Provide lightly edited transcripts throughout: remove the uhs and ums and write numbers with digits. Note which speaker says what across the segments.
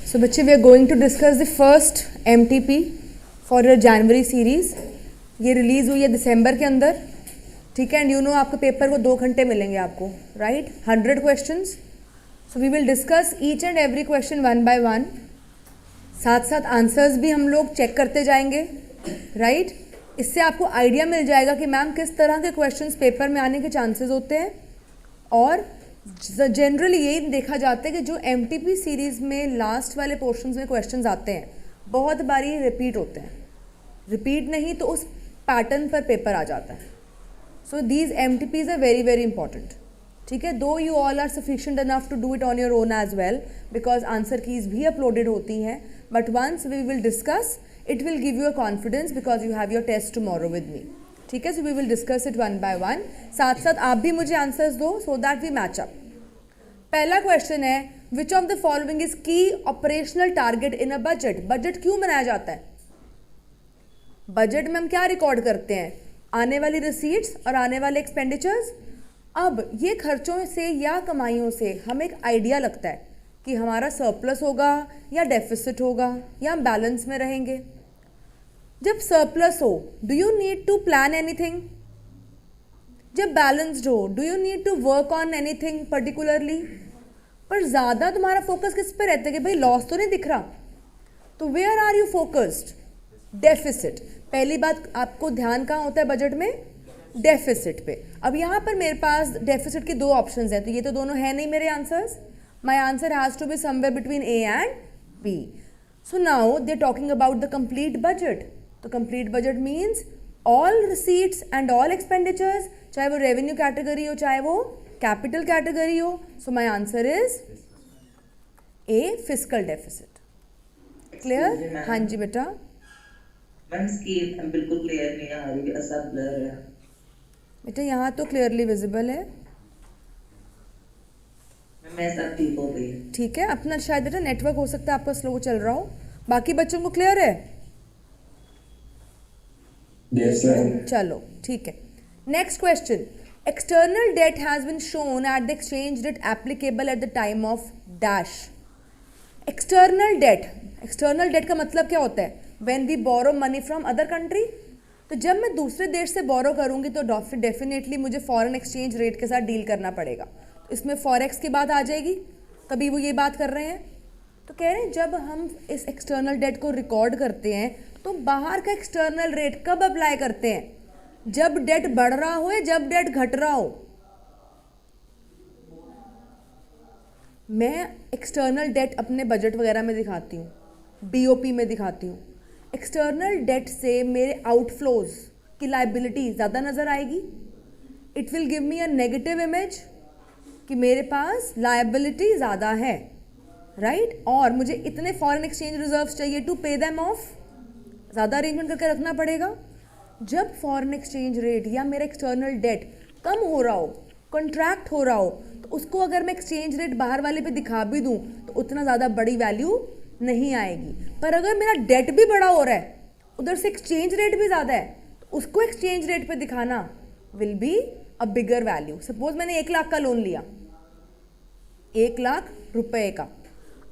Speaker 1: So बच्चे we are going to discuss the first MTP for your January series. ये release हुई है दिसंबर के अंदर, ठीक है. एंड यू नो आपके पेपर को 2 घंटे मिलेंगे आपको, right. 100 questions. So we will discuss each and every question one by one. साथ साथ आंसर्स भी हम लोग चेक करते जाएंगे, राइट. इससे आपको आइडिया मिल जाएगा कि मैम किस तरह के क्वेश्चंस पेपर में आने के चांसेस होते हैं. और जनरली यही देखा जाता है कि जो एमटीपी सीरीज़ में लास्ट वाले पोर्शंस में क्वेश्चंस आते हैं बहुत बारी रिपीट होते हैं. रिपीट नहीं तो उस पैटर्न पर पेपर आ जाता है. So these MTPs are very very important, ठीक है. Though you all are sufficient enough to do it on your own as well because answer keys भी अपलोडेड होती हैं. But once we will discuss it will give you a confidence because you have your test tomorrow with me, ठीक है. So we will discuss it one by one. साथ साथ आप भी मुझे आंसर्स दो सो दैट वी मैच अप. पहला question है which of the following is key operational target in a budget. Budget क्यों बनाया जाता है? बजट में हम क्या रिकॉर्ड करते हैं? आने वाली रिसीट्स और आने वाले एक्सपेंडिचर्स. अब ये खर्चों से या कमाइयों से हमें एक आइडिया लगता है कि हमारा सरप्लस होगा या डेफिसिट होगा या हम बैलेंस में रहेंगे. जब सरप्लस हो do you need to plan anything? जब बैलेंस्ड हो do you need to work on anything particularly? पर ज़्यादा तुम्हारा फोकस किस पे रहता है कि भाई लॉस तो नहीं दिख रहा, तो where are you focused? Deficit. पहली बात आपको ध्यान कहाँ होता है बजट में? डेफिसिट पे. अब यहाँ पर मेरे पास डेफिसिट के 2 ऑप्शंस हैं, तो ये तो दोनों है नहीं मेरे answers. My answer has to be somewhere between A and B. So now they are talking about the complete budget. तो complete budget means all receipts and all expenditures, चाहे वो रेवेन्यू कैटेगरी हो चाहे वो कैपिटल कैटेगरी हो. So my answer is A fiscal deficit. Clear? हाँ जी बेटा.
Speaker 2: मैम स्कीम बिल्कुल क्लियर नहीं आ रही, ऐसा ब्लर है.
Speaker 1: बेटा यहाँ तो क्लियरली विजिबल है.
Speaker 2: मैं सब ठीक हो गई.
Speaker 1: ठीक है. अपना शायद बेटा नेटवर्क हो सकता है आपका स्लो चल रहा हो. बाकी बच्चों को क्लियर है?
Speaker 3: Yes, sir.
Speaker 1: चलो ठीक है. Next question. External debt has been shown at the exchange rate applicable at the time of dash. External debt. External debt का मतलब क्या होता है? When we borrow money from other country. तो जब मैं दूसरे देश से बोरो करूंगी तो डेफिनेटली मुझे फॉरेन एक्सचेंज रेट के साथ डील करना पड़ेगा. तो इसमें फॉरेक्स की बात आ जाएगी. तभी वो ये बात कर रहे हैं. तो कह रहे हैं जब हम इस एक्सटर्नल डेट को रिकॉर्ड करते हैं तो बाहर का एक्सटर्नल रेट कब अप्लाई करते हैं? जब डेट बढ़ रहा हो या जब डेट घट रहा हो. मैं एक्सटर्नल डेट अपने बजट वगैरह में दिखाती हूँ, बीओपी में दिखाती हूँ. एक्सटर्नल डेट से मेरे आउटफ्लोज की लाइबिलिटी ज़्यादा नज़र आएगी. It will give me a negative image कि मेरे पास लाइबिलिटी ज़्यादा है, राइट. और मुझे इतने फॉरेन एक्सचेंज रिजर्व्स चाहिए टू पे देम ऑफ. ज़्यादा अरेंजमेंट करके रखना पड़ेगा. जब फॉरेन एक्सचेंज रेट या मेरा एक्सटर्नल डेट कम हो रहा हो, कॉन्ट्रैक्ट हो रहा हो, तो उसको अगर मैं एक्सचेंज रेट बाहर वाले पे दिखा भी दूँ तो उतना ज़्यादा बड़ी वैल्यू नहीं आएगी. पर अगर मेरा डेट भी बड़ा हो रहा है, उधर से एक्सचेंज रेट भी ज़्यादा है, तो उसको एक्सचेंज रेट पे दिखाना will be a bigger value. Suppose मैंने 1 लाख का लोन लिया, 1 लाख रुपए का.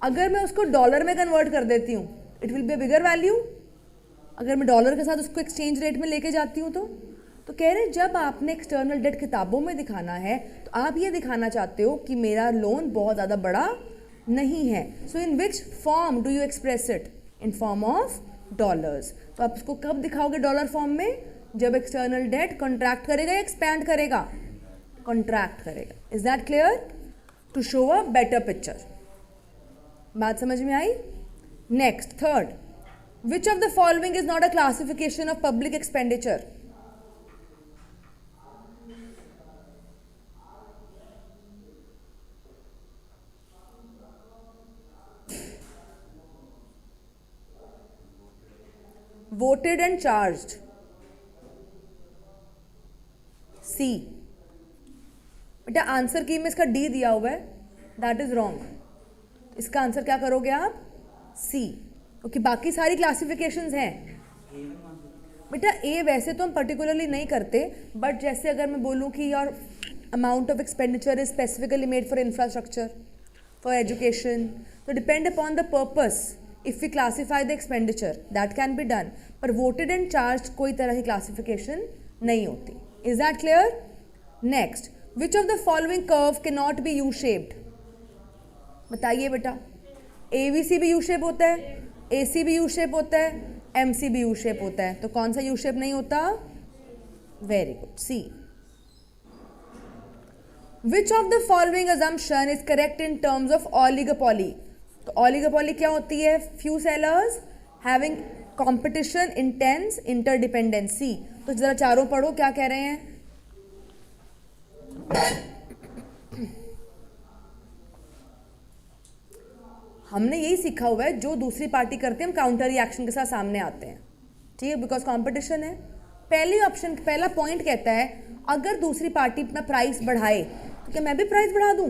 Speaker 1: अगर मैं उसको डॉलर में कन्वर्ट कर देती हूँ it will be a bigger value. अगर मैं डॉलर के साथ उसको एक्सचेंज रेट में लेके जाती हूँ तो कह रहे हैं जब आपने एक्सटर्नल डेट किताबों में दिखाना है तो आप ये दिखाना चाहते हो कि मेरा लोन बहुत ज़्यादा बड़ा नहीं है. So in which form do you express it? In form of dollars. तो आप उसको कब दिखाओगे डॉलर फॉर्म में? जब एक्सटर्नल डेट कॉन्ट्रैक्ट करेगा या एक्सपैंड करेगा? कॉन्ट्रैक्ट करेगा. Is that clear? To show a better picture. बात समझ में आई? Next third. Which of the following is not a classification of public expenditure? Voted and charged. C. बेटा आंसर की में इसका D दिया हुआ है, दैट इज रॉन्ग. इसका आंसर क्या करोगे आप? C. ओके. बाकी सारी क्लासिफिकेशंस हैं. बेटा A वैसे तो हम पर्टिकुलरली नहीं करते, बट जैसे अगर मैं बोलूँ कि your amount of expenditure is specifically made for infrastructure, for education. So depend upon the purpose. If we classify the expenditure, that can be done. पर voted and charged कोई तरह की classification नहीं होती. Is that clear? Next, which of the following curve cannot be U-shaped? बताइए बेटा. ABC भी U-shape होता है, AC भी U-shape होता है, MC भी U-shape होता है. तो कौन सा U-shape नहीं होता? Very good. C. Which of the following assumption is correct in terms of oligopoly? तो oligopoly क्या होती है? Few sellers having competition, intense, interdependence. तो जरा चारों पढ़ो क्या कह रहे हैं. हमने यही सीखा हुआ है, जो दूसरी पार्टी करते हैं हम काउंटर रिएक्शन के साथ सामने आते हैं. ठीक है, बिकॉज कंपटीशन है. पहली ऑप्शन, पहला पॉइंट कहता है अगर दूसरी पार्टी अपना प्राइस बढ़ाए तो क्या मैं भी प्राइस बढ़ा दूं?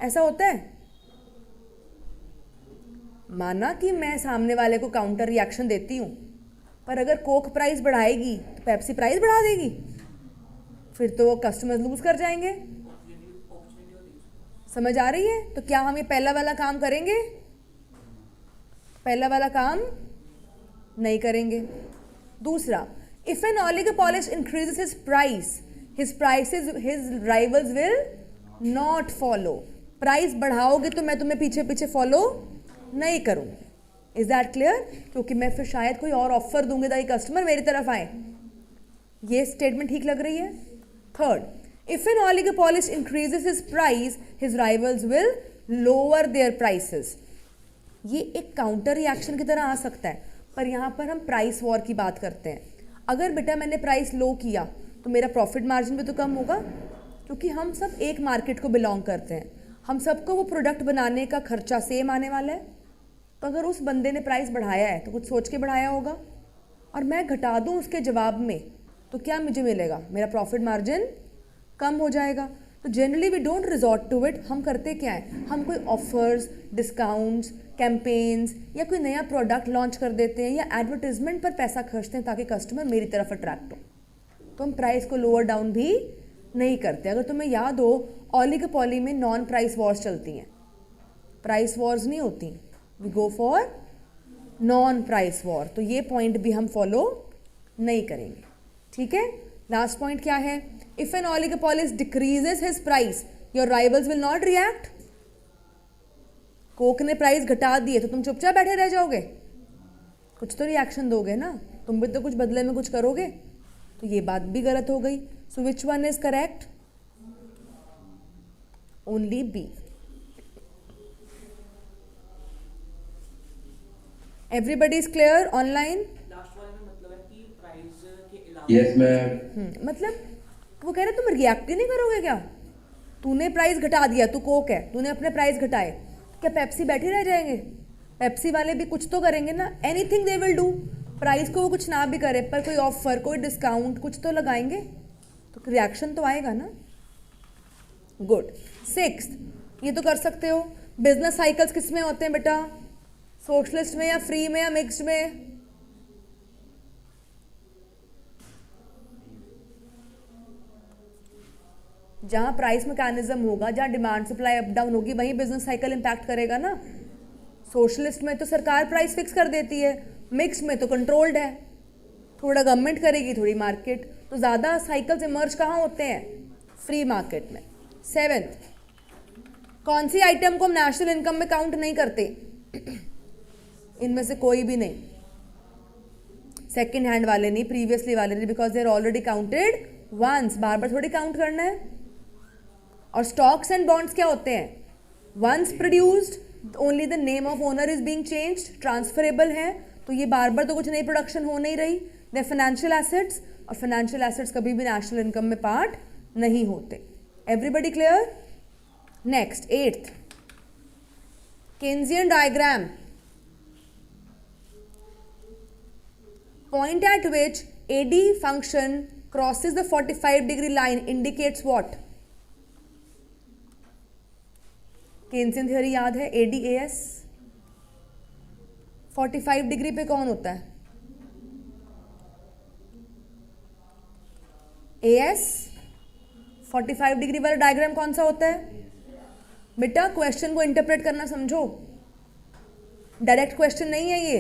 Speaker 1: ऐसा होता है? माना कि मैं सामने वाले को काउंटर रिएक्शन देती हूं, पर अगर कोक प्राइस बढ़ाएगी तो पेप्सी प्राइस बढ़ा देगी, फिर तो कस्टमर्स लूज कर जाएंगे. समझ आ रही है? तो क्या हम ये पहला वाला काम करेंगे? पहला वाला काम नहीं करेंगे. दूसरा, if an oligopolist increases his prices, his rivals will not follow. Price बढ़ाओगे तो मैं तुम्हें पीछे पीछे फॉलो नहीं करूँगी. Is that clear? क्योंकि मैं फिर शायद कोई और ऑफर दूंगी ताकि कस्टमर मेरी तरफ आए. ये स्टेटमेंट ठीक लग रही है? Third, if an oligopolist increases his price, his rivals will lower their prices. ये एक काउंटर रिएक्शन की तरह आ सकता है, पर यहाँ पर हम प्राइस वॉर की बात करते हैं. अगर बेटा मैंने प्राइस लो किया तो मेरा प्रॉफिट मार्जिन भी तो कम होगा, क्योंकि हम सब एक मार्केट को बिलोंग करते हैं. हम सबको वो प्रोडक्ट बनाने का खर्चा सेम आने वाला है. तो अगर उस बंदे ने प्राइस बढ़ाया है तो कुछ सोच के बढ़ाया होगा, और मैं घटा दूँ उसके जवाब में, तो क्या मुझे मिलेगा? मेरा प्रॉफिट मार्जिन कम हो जाएगा. तो generally we don't resort to it. हम करते क्या है? हम कोई ऑफर्स, डिस्काउंट्स, कैंपेन्स या कोई नया प्रोडक्ट लॉन्च कर देते हैं, या एडवर्टीजमेंट पर पैसा खर्चते हैं ताकि कस्टमर मेरी तरफ अट्रैक्ट हो. तो हम प्राइस को लोअर डाउन भी नहीं करते. अगर तुम्हें याद हो, ऑलिगोपॉली में नॉन प्राइस वॉर्स चलती हैं, प्राइस वॉर्स नहीं होती. We go for non price war. तो ये पॉइंट भी हम फॉलो नहीं करेंगे. ठीक है? लास्ट पॉइंट क्या है? If an oligopolist decreases his price, your rivals will not react. Coke ने प्राइस घटा दिए तो तुम चुपचाप बैठे रह जाओगे? कुछ तो रिएक्शन दोगे ना, तुम भी तो कुछ बदले में कुछ करोगे. तो ये बात भी गलत हो गई. So which one is correct? Only B. Everybody is clear online?
Speaker 3: Yes ma'am.
Speaker 1: मतलब वो कह रहे तुम रिएक्ट ही नहीं करोगे क्या? तूने प्राइस घटा दिया, तू कोक है, तूने अपने प्राइस घटाए, क्या पेप्सी बैठे रह जाएंगे? पेप्सी वाले भी कुछ तो करेंगे ना. Anything they will do. Price को वो कुछ ना भी करे, पर कोई ऑफर, कोई डिस्काउंट कुछ तो लगाएंगे, तो रिएक्शन तो आएगा ना. गुड. सिक्स्थ, ये तो कर सकते हो. बिजनेस साइकिल्स किस में होते हैं बेटा? सोशलिस्ट में या फ्री में या मिक्स्ड में? जहाँ प्राइस मैकेनिज्म होगा, जहाँ डिमांड सप्लाई अप डाउन होगी, वहीं बिजनेस साइकिल इम्पैक्ट करेगा ना. सोशलिस्ट में तो सरकार प्राइस फिक्स कर देती है, मिक्स में तो कंट्रोल्ड है, थोड़ा गवर्नमेंट करेगी, थोड़ी मार्केट. तो ज़्यादा साइकिल्स इमर्ज कहाँ होते हैं? फ्री मार्केट में. सेवेंथ, कौन सी आइटम को हम नेशनल इनकम में काउंट नहीं करते? इनमें से कोई भी नहीं. सेकेंड हैंड वाले नहीं, प्रीवियसली वाले नहीं, because they are already counted once. बार बार थोड़ी काउंट करना है. और स्टॉक्स एंड बॉन्ड्स क्या होते हैं? Once produced, only the name of owner is being changed, transferable है, तो ये बार बार तो कुछ नई प्रोडक्शन हो नहीं रही. दे फाइनेंशियल एसेट्स, और फाइनेंशियल एसेट्स कभी भी नेशनल इनकम में पार्ट नहीं होते. Everybody clear? Next, eighth, Keynesian diagram. Point at which AD function crosses the 45-degree line indicates what? Keynesian theory याद है? ADAS. 45 डिग्री पे कौन होता है? AS. 45 डिग्री वाला डायग्राम कौन सा होता है? बेटा क्वेश्चन को इंटरप्रेट करना समझो, डायरेक्ट क्वेश्चन नहीं है ये,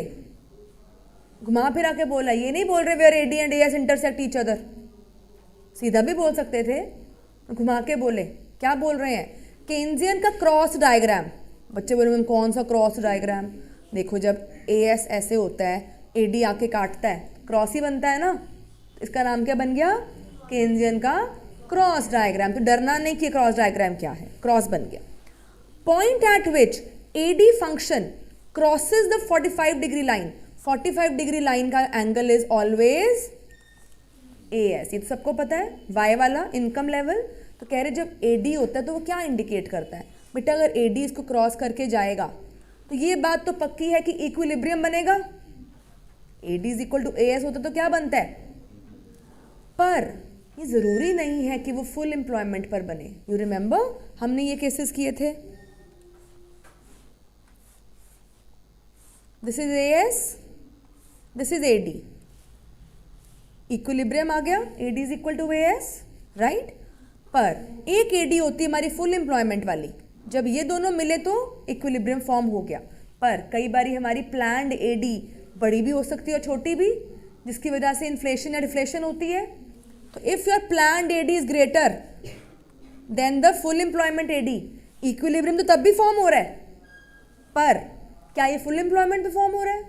Speaker 1: घुमा फिरा के बोला, ये नहीं बोल रहे where AD and AS intersect each other, सीधा भी बोल सकते थे, घुमा के बोले। क्या बोल रहे हैं? केन्जियन का क्रॉस डायग्राम। बच्चे बोले मैम कौन सा क्रॉस डायग्राम? देखो जब एएस ऐसे होता है, एडी आके काटता है, क्रॉस ही बनता है ना, इसका नाम क्या बन गया? केन्जियन का क्रॉस डायग्राम। तो डरना नहीं कि क्रॉस डायग्राम क्या है, क्रॉस बन गया। Point at which AD function crosses the 45 degree line, 45 degree line का एंगल इज ऑलवेज एएस, ये तो सबको पता है। वाई वाला इनकम लेवल, तो कह रहे जब एडी होता है तो वो क्या इंडिकेट करता है? बेटा अगर एडी इसको क्रॉस करके जाएगा तो ये बात तो पक्की है कि इक्विलिब्रियम बनेगा। AD is equal to AS होता तो क्या बनता है? पर ये जरूरी नहीं है कि वो फुल एम्प्लॉयमेंट पर बने। यू रिमेंबर हमने ये केसेस किए थे। This is AS, this is AD, equilibrium आ गया, AD is equal to AS, right. पर एक एडी होती है हमारी फुल एम्प्लॉयमेंट वाली, जब ये दोनों मिले तो इक्विलिब्रियम फॉर्म हो गया। पर कई बारी हमारी प्लान्ड एडी बड़ी भी हो सकती है और छोटी भी, जिसकी वजह से इन्फ्लेशन या डिफ्लेशन होती है। तो if your planned AD is greater than the full employment AD, equilibrium तो तब भी फॉर्म हो रहा है, पर क्या ये फुल एम्प्लॉयमेंट पे फॉर्म हो रहा है?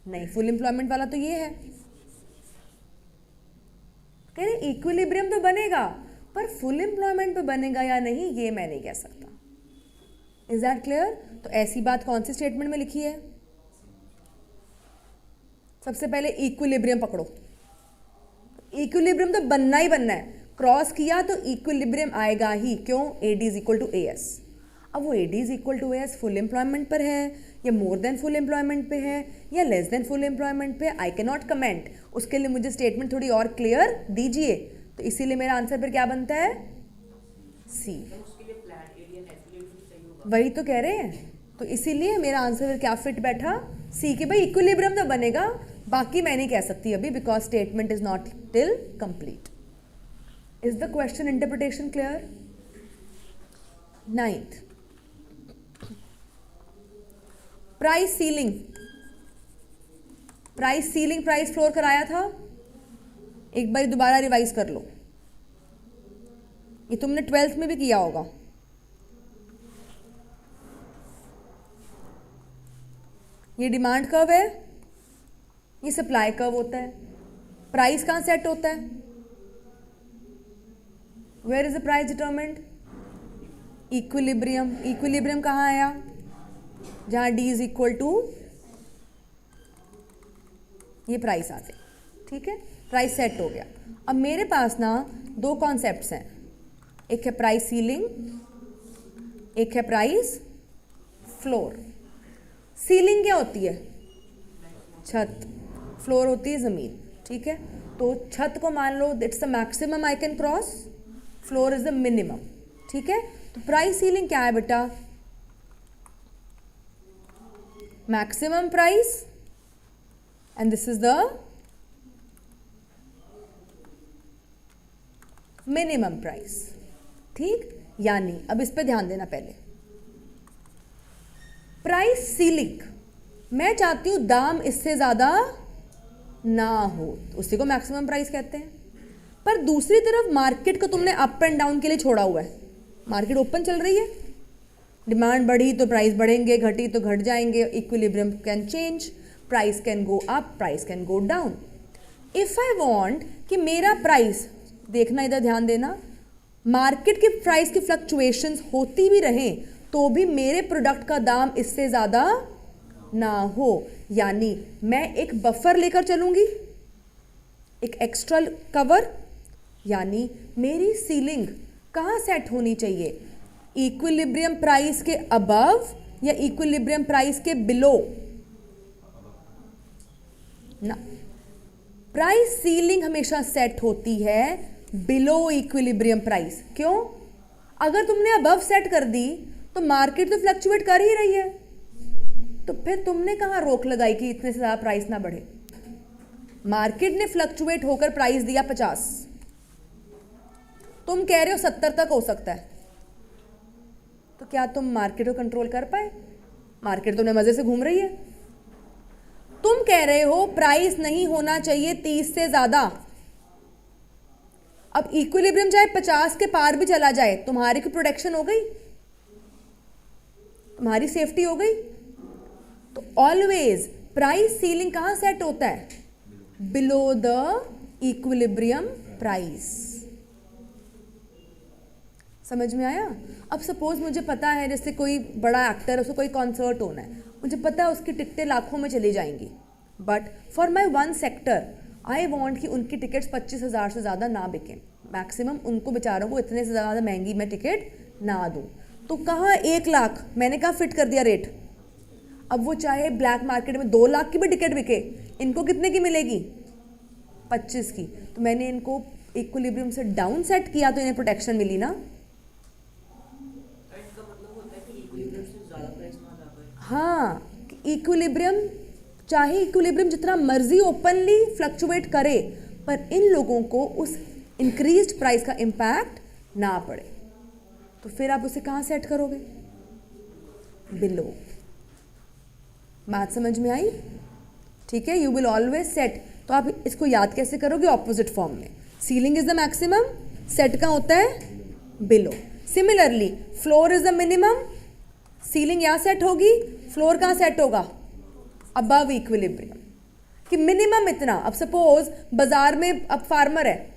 Speaker 1: नहीं, फुल एम्प्लॉयमेंट वाला तो ये है। कह रहे इक्विलिब्रियम तो बनेगा, पर फुल एम्प्लॉयमेंट पे बनेगा या नहीं ये मैं नहीं कह सकता। Is that clear? तो ऐसी बात कौन सी स्टेटमेंट में लिखी है? सबसे पहले इक्विलिब्रियम पकड़ो, इक्विलिब्रियम तो बनना ही बनना है, क्रॉस किया तो इक्विलिब्रियम आएगा ही। क्यों? AD is equal to AS. अब वो AD is equal to AS full employment पर है या मोर देन फुल एम्प्लॉयमेंट पे है या लेस देन फुल एम्प्लॉयमेंट पे, आई कैन नॉट कमेंट। उसके लिए मुझे स्टेटमेंट थोड़ी और क्लियर दीजिए। तो इसीलिए मेरा आंसर फिर क्या बनता है? सी। वही तो कह रहे हैं, तो इसीलिए मेरा आंसर फिर क्या फिट बैठा? सी के भाई इक्विलिब्रियम तो बनेगा, बाकी मैं नहीं कह सकती अभी, because statement is not till complete. Is the question interpretation clear? 9th, price ceiling. Price ceiling, price floor कराया था, एक बार दोबारा रिवाइज कर लो। ये तुमने 12th में भी किया होगा। ये डिमांड कर्व है, ये सप्लाई कर्व होता है। प्राइस कहाँ सेट होता है? Where is the price determined? Equilibrium. Equilibrium कहाँ आया? जहाँ डी इज इक्वल टू ये प्राइस आ गया, ठीक है, प्राइस सेट हो गया। अब मेरे पास ना दो कॉन्सेप्ट्स हैं, एक है प्राइस सीलिंग, एक है प्राइस फ्लोर। सीलिंग क्या होती है? छत। फ्लोर होती है ज़मीन, ठीक है। तो छत को मान लो it's the maximum I can cross, floor is the minimum, ठीक है। तो प्राइस सीलिंग क्या है बेटा? Maximum price and this is the minimum price, ठीक। यानी अब इस पे ध्यान देना पहले। प्राइस सीलिंग, मैं चाहती हूं दाम इससे ज्यादा ना हो, तो उसी को मैक्सिमम प्राइस कहते हैं। पर दूसरी तरफ मार्केट को तुमने अप एंड डाउन के लिए छोड़ा हुआ है, मार्केट ओपन चल रही है, डिमांड बढ़ी तो प्राइस बढ़ेंगे, घटी तो घट जाएंगे, equilibrium can change, price can go up, price can go down. If I want कि मेरा प्राइस, देखना इधर ध्यान देना, मार्केट के प्राइस की फ्लक्चुएशंस होती भी रहें तो भी मेरे प्रोडक्ट का दाम इससे ज़्यादा ना हो, यानी मैं एक बफर लेकर चलूंगी, एक एक्स्ट्रा कवर। यानी मेरी सीलिंग कहाँ सेट होनी चाहिए? इक्विलिब्रियम प्राइस के अबव या इक्विलिब्रियम प्राइस के बिलो? ना, प्राइस सीलिंग हमेशा सेट होती है बिलो इक्विलिब्रियम प्राइस। क्यों? अगर तुमने अबव सेट कर दी तो मार्केट तो फ्लक्चुएट कर ही रही है, तो फिर तुमने कहाँ रोक लगाई कि इतने से ज़्यादा प्राइस ना बढ़े? मार्केट ने फ्लक्चुएट होकर प्राइस दिया 50, तुम कह रहे हो 70 तक हो सकता है, क्या तुम मार्केट को कंट्रोल कर पाए? मार्केट तुमने मजे से घूम रही है। तुम कह रहे हो प्राइस नहीं होना चाहिए 30 से ज्यादा। अब इक्विलिब्रियम चाहे 50 के पार भी चला जाए, तुम्हारी की प्रोटेक्शन हो गई, तुम्हारी सेफ्टी हो गई। तो ऑलवेज प्राइस सीलिंग कहां सेट होता है? Below the equilibrium price. समझ में आया? अब सपोज मुझे पता है जैसे कोई बड़ा एक्टर है, उसको कोई कॉन्सर्ट होना है, मुझे पता है उसकी टिकटें लाखों में चली जाएंगी, but for my one sector I want कि उनकी टिकट्स 25,000 से ज़्यादा ना बिकें। मैक्सिमम उनको बेचारों को इतने से ज़्यादा महंगी मैं टिकट ना दूँ। तो कहाँ 1 लाख मैंने कहाँ फिट कर दिया रेट। अब वो चाहे ब्लैक मार्केट में 2 लाख की भी टिकट बिके, इनको कितने की मिलेगी? 25 की। तो मैंने इनको इक्विलिब्रियम से डाउन सेट किया तो इन्हें प्रोटेक्शन मिली ना। हाँ, इक्विलिब्रियम, चाहे इक्विलिब्रियम जितना मर्जी ओपनली फ्लक्चुएट करे, पर इन लोगों को उस इंक्रीज्ड प्राइस का इम्पैक्ट ना पड़े। तो फिर आप उसे कहाँ सेट करोगे? बिलो। बात समझ में आई? ठीक है, यू विल ऑलवेज सेट। तो आप इसको याद कैसे करोगे? ऑपोजिट फॉर्म में। Ceiling is the maximum, set का होता है below. Similarly floor is the minimum, ceiling यहाँ सेट होगी, फ्लोर कहाँ सेट होगा? Above equilibrium. कि मिनिमम इतना। अब सपोज बाजार में अब फार्मर है,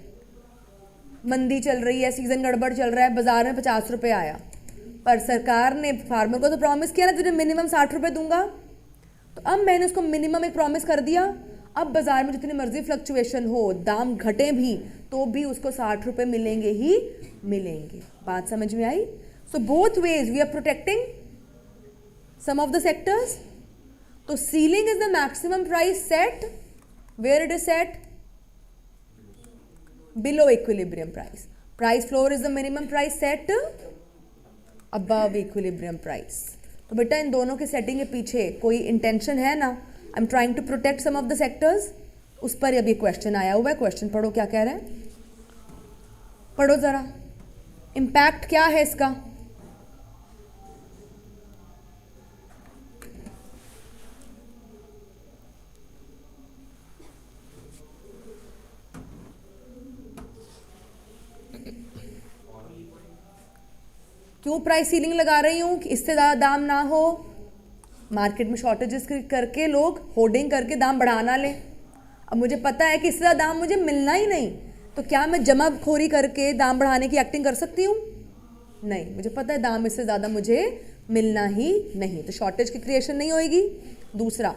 Speaker 1: मंदी चल रही है, सीजन गड़बड़ चल रहा है, बाजार में 50 रुपये आया, पर सरकार ने फार्मर को तो प्रॉमिस किया ना तुझे मिनिमम 60 रुपये दूंगा। तो अब मैंने उसको मिनिमम एक प्रॉमिस कर दिया। अब बाजार में जितनी मर्जी फ्लक्चुएशन हो, दाम घटे भी, तो भी उसको 60 रुपये मिलेंगे ही मिलेंगे। बात समझ में आई? So both ways we are protecting some of the sectors. तो ceiling is the maximum price set where it is set below equilibrium price. Price floor is the minimum price set above equilibrium price. तो बेटा इन दोनों के setting के पीछे कोई intention है ना? I am trying to protect some of the sectors. उस पर अभी क्वेश्चन आया हुआ है, क्वेश्चन पढ़ो क्या कह रहे हैं, पढ़ो जरा। इम्पैक्ट क्या है इसका? क्यों प्राइस सीलिंग लगा रही हूँ? कि इससे ज़्यादा दाम ना हो, मार्केट में शॉर्टेजेस करके लोग होर्डिंग करके दाम बढ़ा ना लें। अब मुझे पता है कि इससे ज़्यादा दाम मुझे मिलना ही नहीं, तो क्या मैं जमाखोरी करके दाम बढ़ाने की एक्टिंग कर सकती हूँ? नहीं, मुझे पता है दाम इससे ज़्यादा मुझे मिलना ही नहीं, तो शॉर्टेज की क्रिएशन नहीं होएगी। दूसरा,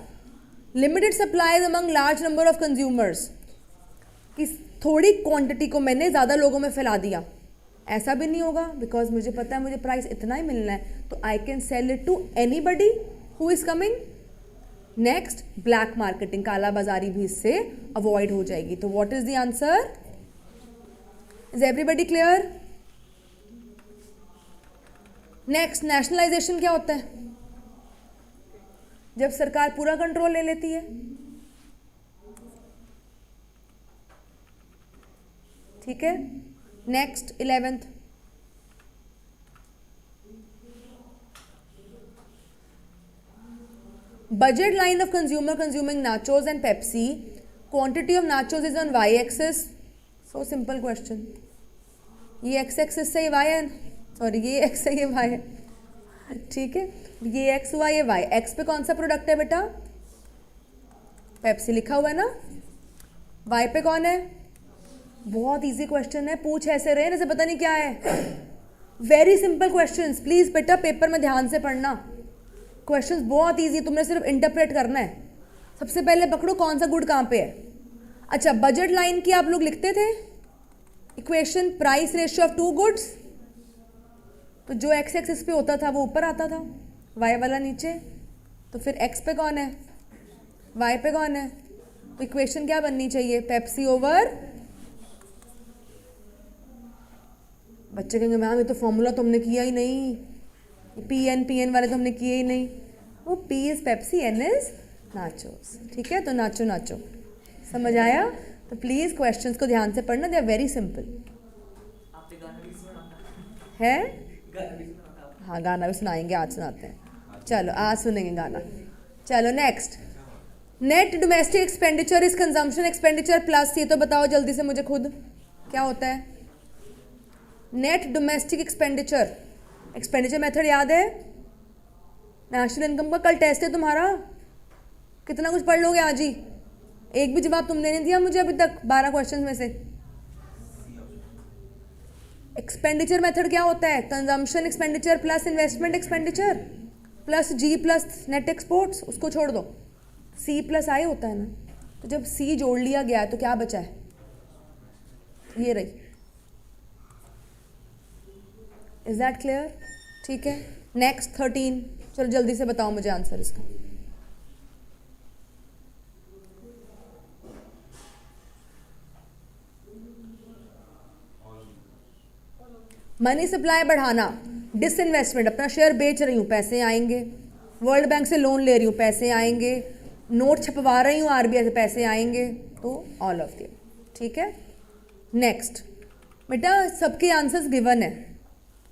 Speaker 1: limited supplies among large number of consumers, कि थोड़ी क्वांटिटी को मैंने ज़्यादा लोगों में फैला दिया, ऐसा भी नहीं होगा, बिकॉज मुझे पता है मुझे प्राइस इतना ही मिलना है, तो I can sell it to anybody who is coming. Next, black marketing, काला बाजारी भी इससे अवॉइड हो जाएगी। तो what is the answer? Is everybody clear? Next, nationalisation क्या होता है? जब सरकार पूरा कंट्रोल ले लेती है। ठीक है, next 11th, budget line of consumer consuming nachos and Pepsi, quantity of nachos is on y axis. So simple question. ये x axis से ये y है, सॉरी ये x है ये y है, ठीक है, ये x y ये y। x पे कौन सा प्रोडक्ट है बेटा? पेप्सी लिखा हुआ है ना। y पे कौन है? बहुत इजी क्वेश्चन है, पूछ ऐसे रहे जैसे पता नहीं क्या है। वेरी सिंपल क्वेश्चंस, प्लीज बेटा पेपर में ध्यान से पढ़ना। क्वेश्चंस बहुत इजी, तुमने सिर्फ इंटरप्रेट करना है। सबसे पहले पकड़ो कौन सा गुड कहाँ पे है। अच्छा, बजट लाइन की आप लोग लिखते थे equation, price ratio of 2 goods, तो जो एक्स एक्सिस पे होता था वो ऊपर आता था, वाई वाला नीचे। तो फिर एक्स पे कौन है, वाई पे कौन है? तो इक्वेशन क्या बननी चाहिए? पेप्सी ओवर, बच्चे कहेंगे मैम ये तो फॉर्मूला तो हमने किया ही नहीं, पी एन वाले तो हमने किए ही नहीं। वो P is Pepsi, N is nachos. ठीक है, तो नाचो नाचो, समझ आया? तो प्लीज़ क्वेश्चंस को ध्यान से पढ़ना, दे आर वेरी सिंपल है। हाँ गाना भी सुनाएंगे, आज सुनाते हैं। चलो आज सुनेंगे गाना। चलो next, net domestic expenditure is consumption expenditure plus, ये तो बताओ जल्दी से मुझे खुद, क्या होता है net domestic expenditure? Expenditure method याद है? नेशनल इनकम का कल टेस्ट है तुम्हारा, कितना कुछ पढ़ लोगे आज ही? एक भी जवाब तुमने नहीं दिया मुझे अभी तक 12 क्वेश्चन में से। एक्सपेंडिचर मेथड क्या होता है? Consumption expenditure plus investment expenditure plus G plus net exports, उसको छोड़ दो, सी प्लस आई होता है ना। तो जब सी जोड़ लिया गया तो क्या बचा है? ये रही। Is that clear? ठीक है, नेक्स्ट 13। चलो जल्दी से बताओ मुझे आंसर इसका। मनी सप्लाई बढ़ाना, डिसइन्वेस्टमेंट, अपना शेयर बेच रही हूँ पैसे आएंगे, वर्ल्ड बैंक से लोन ले रही हूँ पैसे आएंगे, नोट छपवा रही हूँ आरबीआई से पैसे आएंगे, तो ऑल ऑफ देम। ठीक है, नेक्स्ट बेटा सबके आंसर्स गिवन है।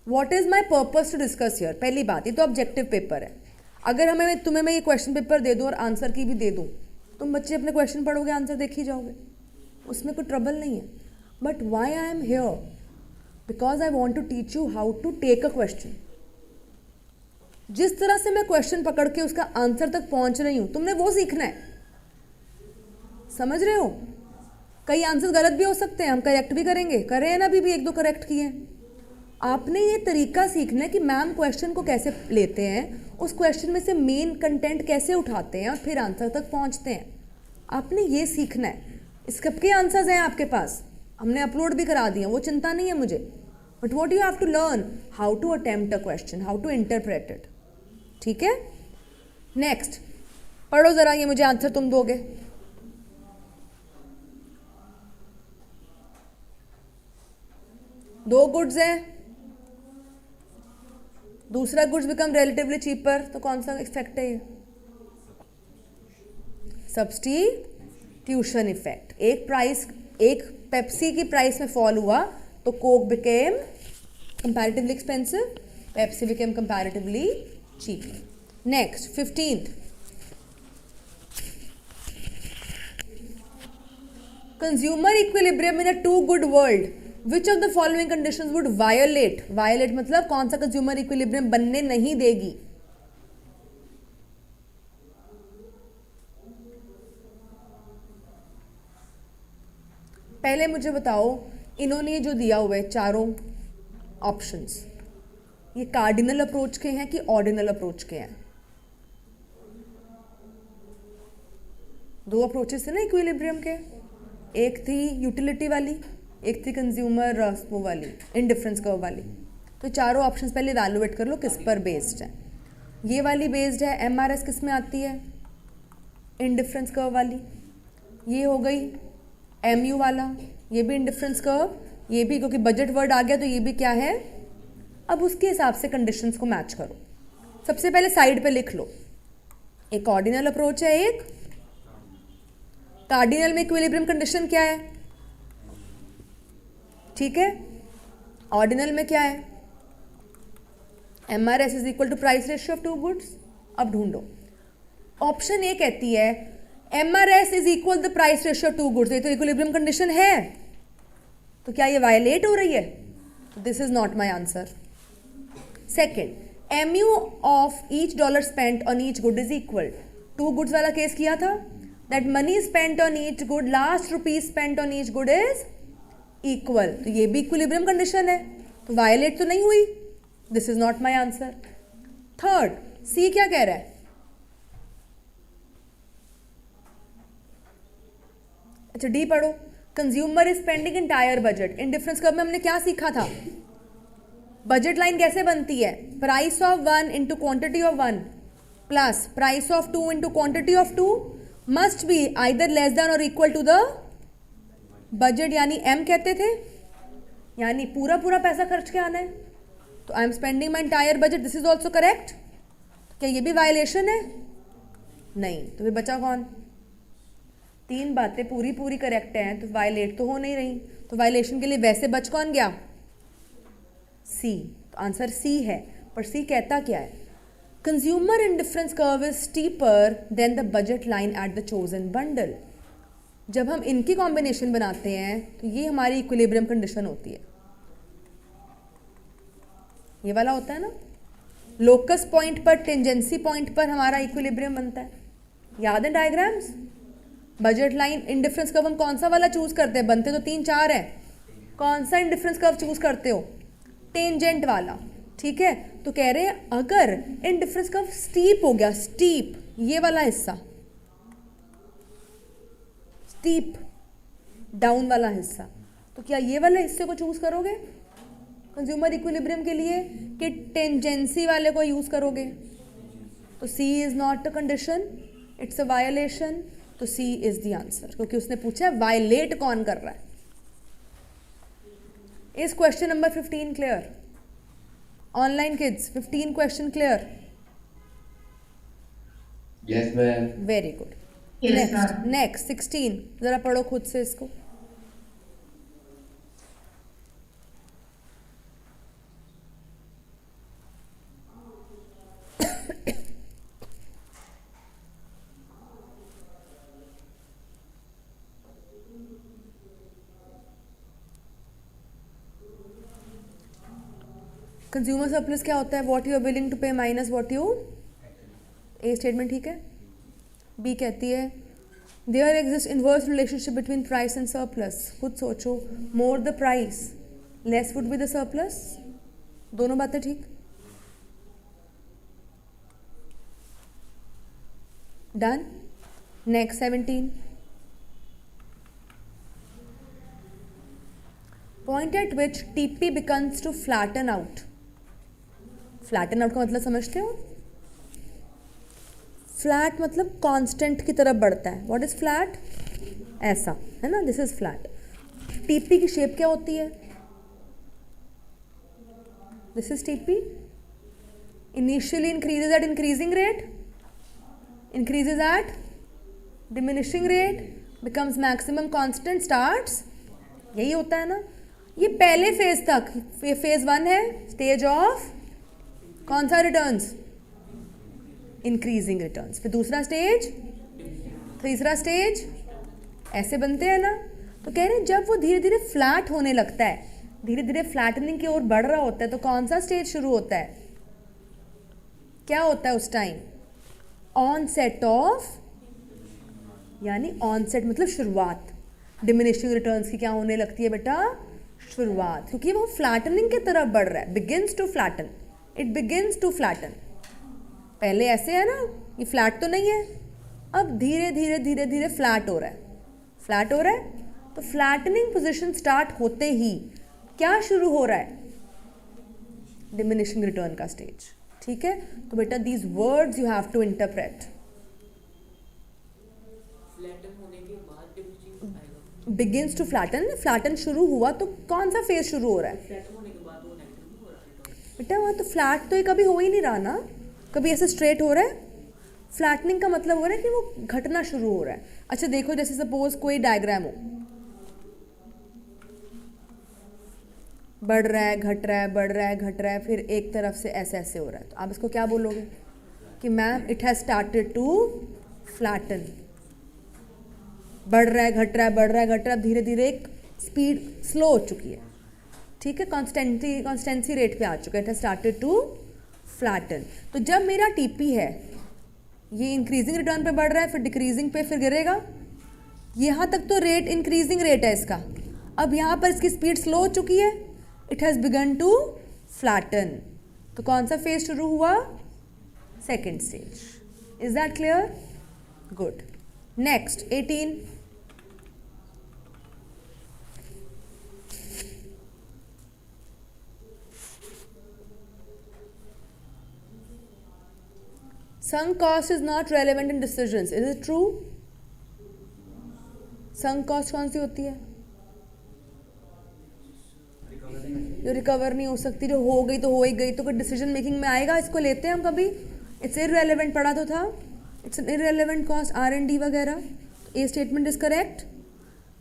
Speaker 1: What is my purpose to discuss here? पहली बात, ये तो ऑब्जेक्टिव पेपर है। अगर तुम्हें मैं ये क्वेश्चन पेपर दे दूँ और आंसर की भी दे दूँ, तुम बच्चे अपने क्वेश्चन पढ़ोगे, आंसर देख ही जाओगे, उसमें कोई ट्रबल नहीं है। But why I am here? Because I want to teach you how to take a question. जिस तरह से मैं क्वेश्चन पकड़ के उसका आंसर तक पहुंच रही हूं, तुमने वो सीखना है। समझ रहे हो? कई आंसर गलत भी हो सकते हैं, हम करेक्ट भी करेंगे, कर रहे हैं ना, अभी भी 1-2 करेक्ट किए हैं। आपने ये तरीका सीखना है कि मैम क्वेश्चन को कैसे लेते हैं, उस क्वेश्चन में से मेन कंटेंट कैसे उठाते हैं और फिर आंसर तक पहुंचते हैं। आपने ये सीखना है। इसके आंसर्स हैं आपके पास, हमने अपलोड भी करा दिए, वो चिंता नहीं है मुझे। But what you have to learn, how to attempt a question, how to interpret it. ठीक है, नेक्स्ट पढ़ो जरा, ये मुझे आंसर तुम दोगे। दो गुड्स हैं, दूसरा गुड्स बिकम रिलेटिवली चीपर, तो कौन सा इफेक्ट है ये? Substitution effect. एक पेप्सी की प्राइस में फॉल हुआ तो Coke became comparatively expensive, Pepsi became comparatively cheap. Next 15th, consumer equilibrium in a two good world, which of the following conditions would violate? Violate मतलब कौन सा कंज्यूमर इक्विलिब्रियम बनने नहीं देगी? पहले मुझे बताओ, इन्होंने जो दिया हुआ है चारों ऑप्शंस, ये कार्डिनल अप्रोच के हैं कि ऑर्डिनल अप्रोच के हैं? दो अप्रोचेस थे ना इक्विलिब्रियम के, एक थी यूटिलिटी वाली, एक थी कंज्यूमर वो वाली इंडिफरेंस कर्व वाली। तो चारों ऑप्शंस पहले इवैल्यूएट कर लो किस पर बेस्ड है। ये वाली बेस्ड है, एमआरएस किस में आती है? इंडिफरेंस कर्व वाली। ये हो गई एमयू वाला, ये भी इंडिफरेंस कर्व, ये भी, क्योंकि बजट वर्ड आ गया तो ये भी क्या है? अब उसके हिसाब से कंडीशंस को मैच करो। सबसे पहले साइड पे लिख लो, एक ऑर्डिनल अप्रोच है, एक कार्डिनल में इक्विलिब्रियम कंडीशन क्या है? ठीक है, ऑर्डिनल में क्या है? MRS is equal to price ratio of two goods. अब ढूंढो, ऑप्शन ए कहती है MRS is equal the price ratio of two goods, ये तो इक्विलिब्रियम कंडीशन है, तो क्या ये वायलेट हो रही है? This is not my answer. Second, MU of each dollar spent on each good is equal, two goods वाला केस किया था, that money spent on each good, last rupees spent on each good is equal, तो ये भी equilibrium condition है, तो violet तो नहीं हुई। This is not my answer. Third, C क्या कह रहा है? अच्छा डी पढ़ो, consumer is spending entire budget. Indifference curve में हमने क्या सीखा था? बजट लाइन कैसे बनती है? Price of 1 into quantity of 1 plus price of 2 into quantity of 2 must be either less than और इक्वल टू द बजट, यानी एम कहते थे, यानी पूरा पूरा पैसा खर्च के आना है। तो I am spending my entire budget, this is also correct. क्या ये भी वायलेशन है? नहीं, तो फिर बचा कौन? तीन बातें पूरी पूरी करेक्ट हैं, तो वायलेट तो हो नहीं रही, तो वायलेशन के लिए वैसे बच कौन गया? सी। तो आंसर सी है। पर सी कहता क्या है, consumer indifference curve is steeper than the budget line at the chosen bundle. जब हम इनकी कॉम्बिनेशन बनाते हैं तो ये हमारी इक्विलिब्रियम कंडीशन होती है, ये वाला होता है ना, लोकस पॉइंट पर टेंजेंसी पॉइंट पर हमारा इक्विलिब्रियम बनता है। याद है diagrams? Budget line indifference curve हम कौन सा वाला चूज करते हैं? बनते तो 3-4 हैं, कौन सा इंडिफरेंस कर्व चूज करते हो? टेंजेंट वाला, ठीक है। तो कह रहे हैं अगर इंडिफरेंस कर्व स्टीप हो गया, स्टीप ये वाला हिस्सा, स्टीप डाउन वाला हिस्सा, तो क्या ये वाले हिस्से को चूज करोगे कंज्यूमर इक्विलिब्रियम के लिए कि टेंजेंसी वाले को यूज करोगे? तो C is not a condition, it's a violation, तो सी इज द आंसर, क्योंकि उसने पूछा है वायलेट कौन कर रहा है। Is question number 15 clear? Online kids 15 question clear?
Speaker 3: Yes, ma'am.
Speaker 1: Very good.
Speaker 2: Yes,
Speaker 1: next
Speaker 2: ma'am.
Speaker 1: Next 16 जरा पढ़ो खुद से इसको। कंज्यूमर सरप्लस क्या होता है? What you are willing to pay minus what you, A statement ठीक है। बी कहती है there exist inverse relationship between price and surplus. खुद सोचो, more the price less would be the surplus. दोनों बातें ठीक। Done. Next 17 point at which TP becomes to flatten out. Flatten out का मतलब समझते हो? फ्लैट मतलब कांस्टेंट की तरफ बढ़ता है। What is flat? ऐसा है ना, दिस इज फ्लैट। टीपी की शेप क्या होती है? This is TP. Initially increases at increasing rate, increases at diminishing rate, becomes maximum constant, starts, यही होता है ना। ये पहले फेज तक, फेज 1 है, स्टेज ऑफ कौन सा रिटर्न्स? Increasing returns. फिर दूसरा स्टेज, तीसरा स्टेज, ऐसे बनते हैं ना। तो कह रहे हैं जब वो धीरे धीरे फ्लैट होने लगता है, धीरे धीरे फ्लैटनिंग की ओर बढ़ रहा होता है, तो कौन सा स्टेज शुरू होता है? क्या होता है उस टाइम? ऑनसेट ऑफ, यानी ऑनसेट मतलब शुरुआत। डिमिनिशिंग रिटर्न्स की क्या होने लगती है बेटा? शुरुआत, क्योंकि वो फ्लैटनिंग की तरफ बढ़ रहा है। Begins to flatten, it begins to flatten. पहले ऐसे है ना, ये फ्लैट तो नहीं है, अब धीरे धीरे धीरे धीरे फ्लैट हो रहा है, फ्लैट हो रहा है। तो फ्लैटनिंग पोजीशन स्टार्ट होते ही क्या शुरू हो रहा है? डिमिनिशिंग रिटर्न का स्टेज, ठीक है। तो बेटा these words you have to interpret. Begins to flatten, flatten शुरू हुआ तो कौन सा फेज शुरू हो रहा है बेटा? वहाँ तो फ्लैट तो ये कभी हो ही नहीं रहा ना, कभी ऐसे स्ट्रेट हो रहा है। फ्लैटनिंग का मतलब हो रहा है कि वो घटना शुरू हो रहा है। अच्छा देखो, जैसे सपोज कोई डायग्राम हो, बढ़ रहा है, घट रहा है, बढ़ रहा है, घट रहा है, फिर एक तरफ से ऐसे ऐसे हो रहा है, तो आप इसको क्या बोलोगे कि ma'am it has started to flatten. बढ़ रहा है, घट रहा है, बढ़ रहा है, घट रहा है, धीरे धीरे एक स्पीड स्लो हो चुकी है, ठीक है, कॉन्स्टेंसी रेट पे आ चुका है, it has started to flatten. तो जब मेरा टीपी है ये इंक्रीजिंग रिटर्न पे बढ़ रहा है, फिर डिक्रीजिंग पे, फिर गिरेगा। यहाँ तक तो रेट इंक्रीजिंग रेट है इसका, अब यहाँ पर इसकी स्पीड स्लो हो चुकी है, it has begun to flatten. तो कौन सा फेज शुरू हुआ? Second stage. Is that clear? Good. Next 18 sunk cost is not relevant in decisions. Is it true? sunk cost कौन सी होती है? जो रिकवर नहीं हो सकती, जो हो गई तो हो ही गई, तो कोई डिसीजन मेकिंग में आएगा? इसको लेते हैं हम कभी? इट्स इररेलेवेंट, पढ़ा तो था, it's an irrelevant cost, R&D वगैरह। A statement is correct.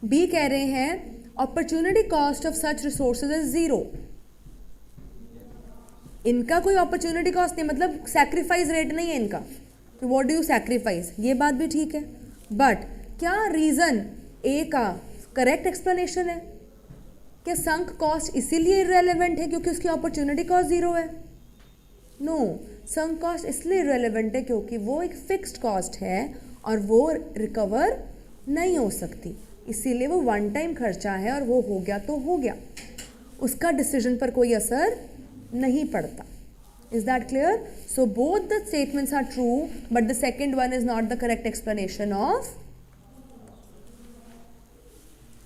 Speaker 1: B कह रहे हैं opportunity cost of such resources is 0। इनका कोई अपॉर्चुनिटी कॉस्ट नहीं, मतलब सैक्रिफाइस रेट नहीं है इनका कि व्हाट डू यू सैक्रिफाइस, ये बात भी ठीक है। बट क्या रीज़न ए का करेक्ट एक्सप्लेनेशन है? क्या संक कॉस्ट इसीलिए इररेलेवेंट है क्योंकि उसकी अपॉर्चुनिटी कॉस्ट ज़ीरो है? नो, संक कॉस्ट इसलिए इररेलेवेंट है क्योंकि वो एक फिक्स्ड कॉस्ट है और वो रिकवर नहीं हो सकती, इसीलिए वो वन टाइम खर्चा है और वो हो गया तो हो गया, उसका डिसीजन पर कोई असर नहीं पड़ता। Is that clear? So both the statements are true but the second one is not the correct explanation of.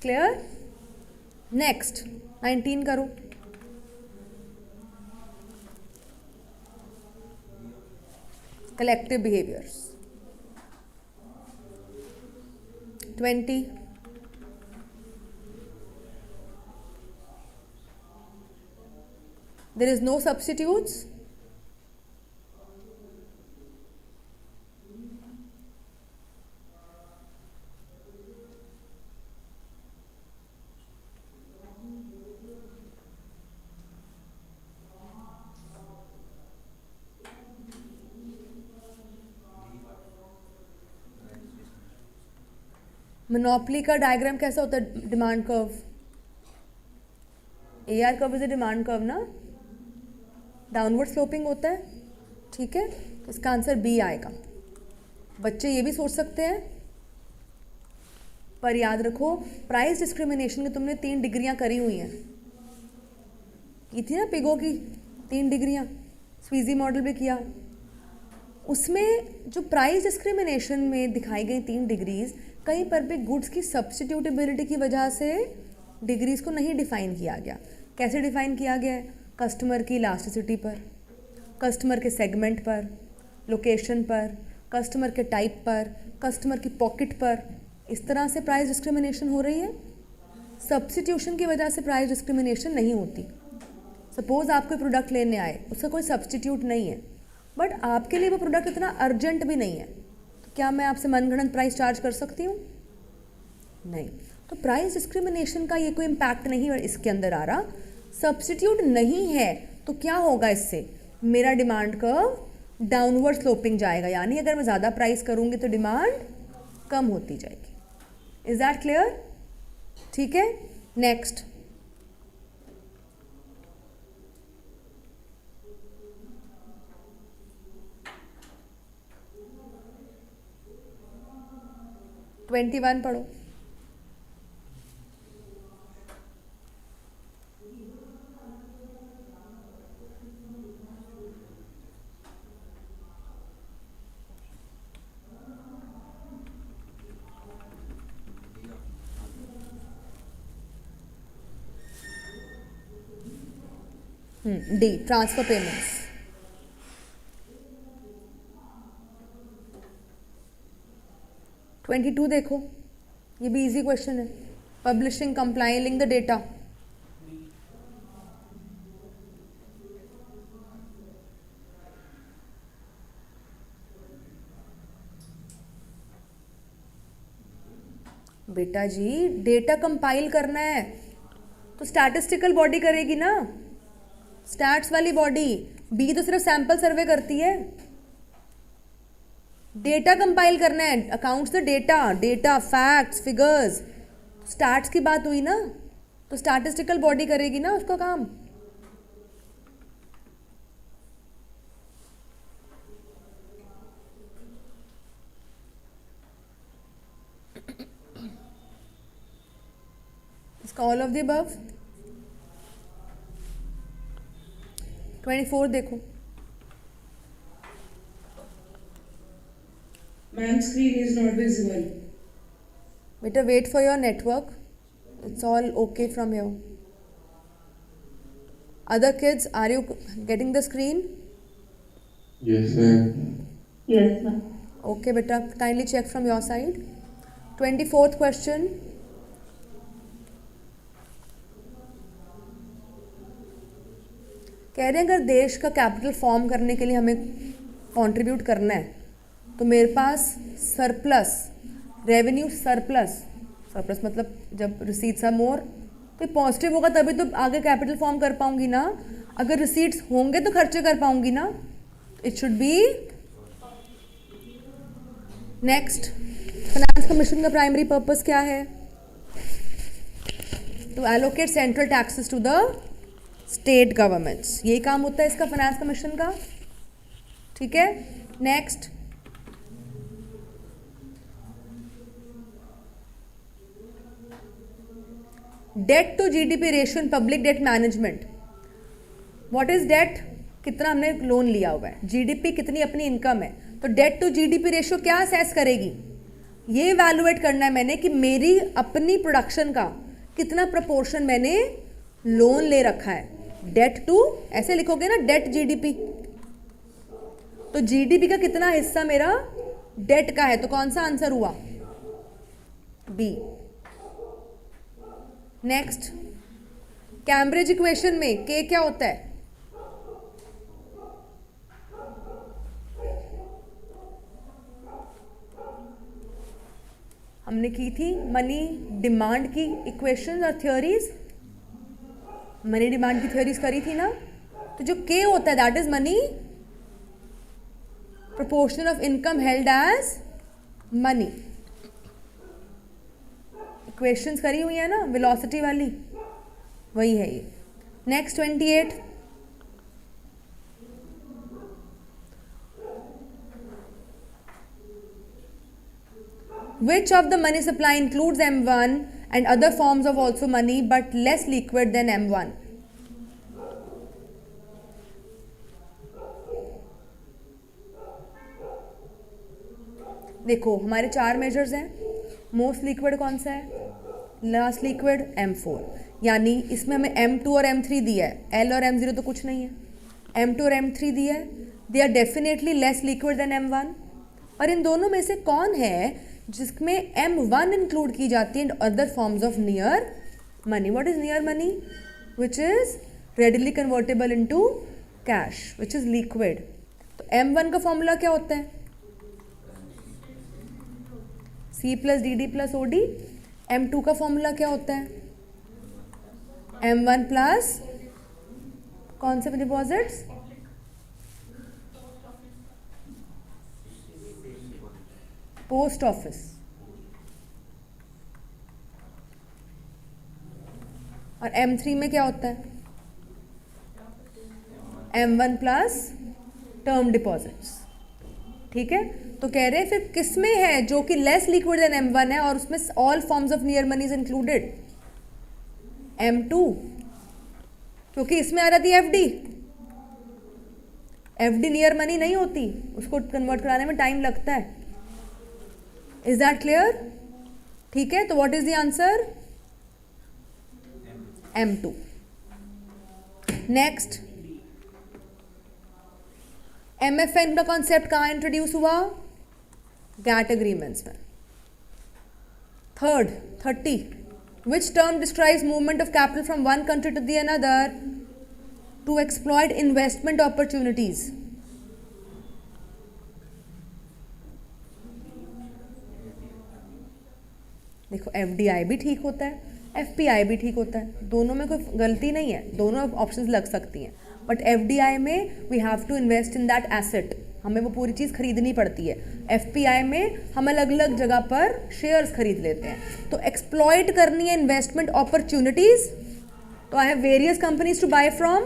Speaker 1: Clear? Next 19 करो। Collective behaviors. 20. There is no substitutes. Monopoly का डायग्राम कैसा होता है? Demand curve, AR curve is a demand curve ना, downward sloping होता है, ठीक है? इसका आंसर बी आएगा। बच्चे ये भी सोच सकते हैं, पर याद रखो प्राइस डिस्क्रिमिनेशन की तुमने 3 डिग्रियां करी हुई हैं, की थी ना पिगो की 3 डिग्रियां, स्वीजी मॉडल भी किया। उसमें जो प्राइस डिस्क्रिमिनेशन में दिखाई गई 3 डिग्रीज, कहीं पर भी गुड्स की सब्स्टिट्यूटेबिलिटी की वजह से डिग्रीज को नहीं डिफाइन किया गया। कैसे डिफाइन किया गया है? कस्टमर की इलास्टिसिटी पर, कस्टमर के सेगमेंट पर, लोकेशन पर, कस्टमर के टाइप पर, कस्टमर की पॉकेट पर, इस तरह से प्राइस डिस्क्रिमिनेशन हो रही है। सब्स्टिट्यूशन की वजह से प्राइस डिस्क्रिमिनेशन नहीं होती। सपोज आप कोई प्रोडक्ट लेने आए, उसका कोई सब्स्टिट्यूट नहीं है, बट आपके लिए वो प्रोडक्ट इतना अर्जेंट भी नहीं है, तो क्या मैं आपसे मनगढ़ंत प्राइस चार्ज कर सकती हूँ? नहीं। तो प्राइस डिस्क्रिमिनेशन का ये कोई इम्पैक्ट नहीं इसके अंदर आ रहा। सब्स्टिट्यूट नहीं है तो क्या होगा इससे? मेरा डिमांड कर्व डाउनवर्ड स्लोपिंग जाएगा, यानी अगर मैं ज़्यादा प्राइस करूँगी तो डिमांड कम होती जाएगी। Is that clear? ठीक है, नेक्स्ट। ट्वेंटी 21 पढ़ो। D, transfer payments. ट्वेंटी 22 देखो, ये भी इजी क्वेश्चन है। Publishing, complying the data. बेटा जी डेटा कंपाइल करना है तो स्टैटिस्टिकल बॉडी करेगी ना, स्टैट्स वाली बॉडी। बी तो सिर्फ सैंपल सर्वे करती है। डेटा कंपाइल करना है, accounts the data, data facts figures, stats की बात हुई ना, तो स्टैटिस्टिकल बॉडी करेगी ना उसका काम। इसका ऑल ऑफ द अबव। 24 देखो।
Speaker 4: Ma'am, screen is not visible.
Speaker 1: Better wait for your network. It's all okay from here. Other kids, are you getting the screen?
Speaker 3: Yes, ma'am.
Speaker 4: Yes, ma'am.
Speaker 1: Okay, beta. Kindly check from your side. 24th question. कह रहे हैं अगर देश का capital form करने के लिए हमें कंट्रीब्यूट करना है तो मेरे पास सरप्लस, रेवेन्यू सरप्लस, सरप्लस मतलब जब रिसीट्स आर मोर, तो पॉजिटिव होगा तभी तो आगे कैपिटल फॉर्म कर पाऊंगी ना। अगर रिसीट्स होंगे तो खर्चे कर पाऊंगी ना. It should be. Next, finance commission का प्राइमरी पर्पस क्या है? To allocate central taxes to the state governments. यही काम होता है इसका, फाइनेंस कमीशन का. ठीक है. Next, debt to GDP ratio in public debt management. What is debt? कितना हमने लोन लिया हुआ है. जीडीपी कितनी अपनी इनकम है. तो डेट टू जीडीपी रेशियो क्या असेस करेगी? ये इवैल्यूएट करना है मैंने कि मेरी अपनी प्रोडक्शन का कितना प्रपोर्शन मैंने लोन ले रखा है. डेट टू, ऐसे लिखोगे ना, डेट जीडीपी. तो जीडीपी का कितना हिस्सा मेरा डेट का है. तो कौन सा आंसर हुआ? बी. नेक्स्ट, कैम्ब्रिज इक्वेशन में के क्या होता है? हमने की थी मनी डिमांड की इक्वेशंस और थ्योरीज. मनी डिमांड की थ्योरीज करी थी ना. तो जो के होता है that is money proportion of income held as money. Equations करी हुई है ना वेलोसिटी वाली, वही है ये. Next 28, which of the money supply includes M1 and other forms of also money but less liquid than M1? देखो हमारे 4 मेजर्स हैं. मोस्ट लिक्विड कौन सा है? Last liquid M4. यानी इसमें हमें M2 और M3 दिया है. L और M0 तो कुछ नहीं है. M2 और M3 दिया है. They are definitely less liquid than M1. और इन दोनों में से कौन है जिसमें M1 इंक्लूड की जाती है and other forms of near money? What is near money? Which is readily convertible into cash, which is liquid. तो M1 का फॉर्मूला क्या होता है? C plus D D plus O D. M2 का formula क्या होता है? M1 प्लस कौन से डिपॉजिट्स? Post office. और M3 में क्या होता है? M1 plus term deposits. ठीक है. तो कह रहे हैं फिर किस में है जो कि लेस लिक्विड देन M1 है और उसमें all forms of near money is included? M2, क्योंकि इसमें आ जाती है FD. FD नियर मनी नहीं होती, उसको कन्वर्ट कराने में टाइम लगता है. Is that clear? ठीक है. तो what is the answer? M2. Next, MFN का कॉन्सेप्ट कहाँ इंट्रोड्यूस हुआ? गैट एग्रीमेंट्स में. Third 30, which term describes movement of capital from one country to the another to exploit investment opportunities? देखो FDI भी ठीक होता है, FPI भी ठीक होता है. दोनों में कोई गलती नहीं है, दोनों ऑप्शंस लग सकती हैं. बट FDI में we have to invest in that asset, हमें वो पूरी चीज़ खरीदनी पड़ती है. FPI में हम अलग अलग जगह पर शेयर्स खरीद लेते हैं. तो एक्सप्लॉइट करनी है इन्वेस्टमेंट अपॉर्चुनिटीज़. तो I have various companies to buy from.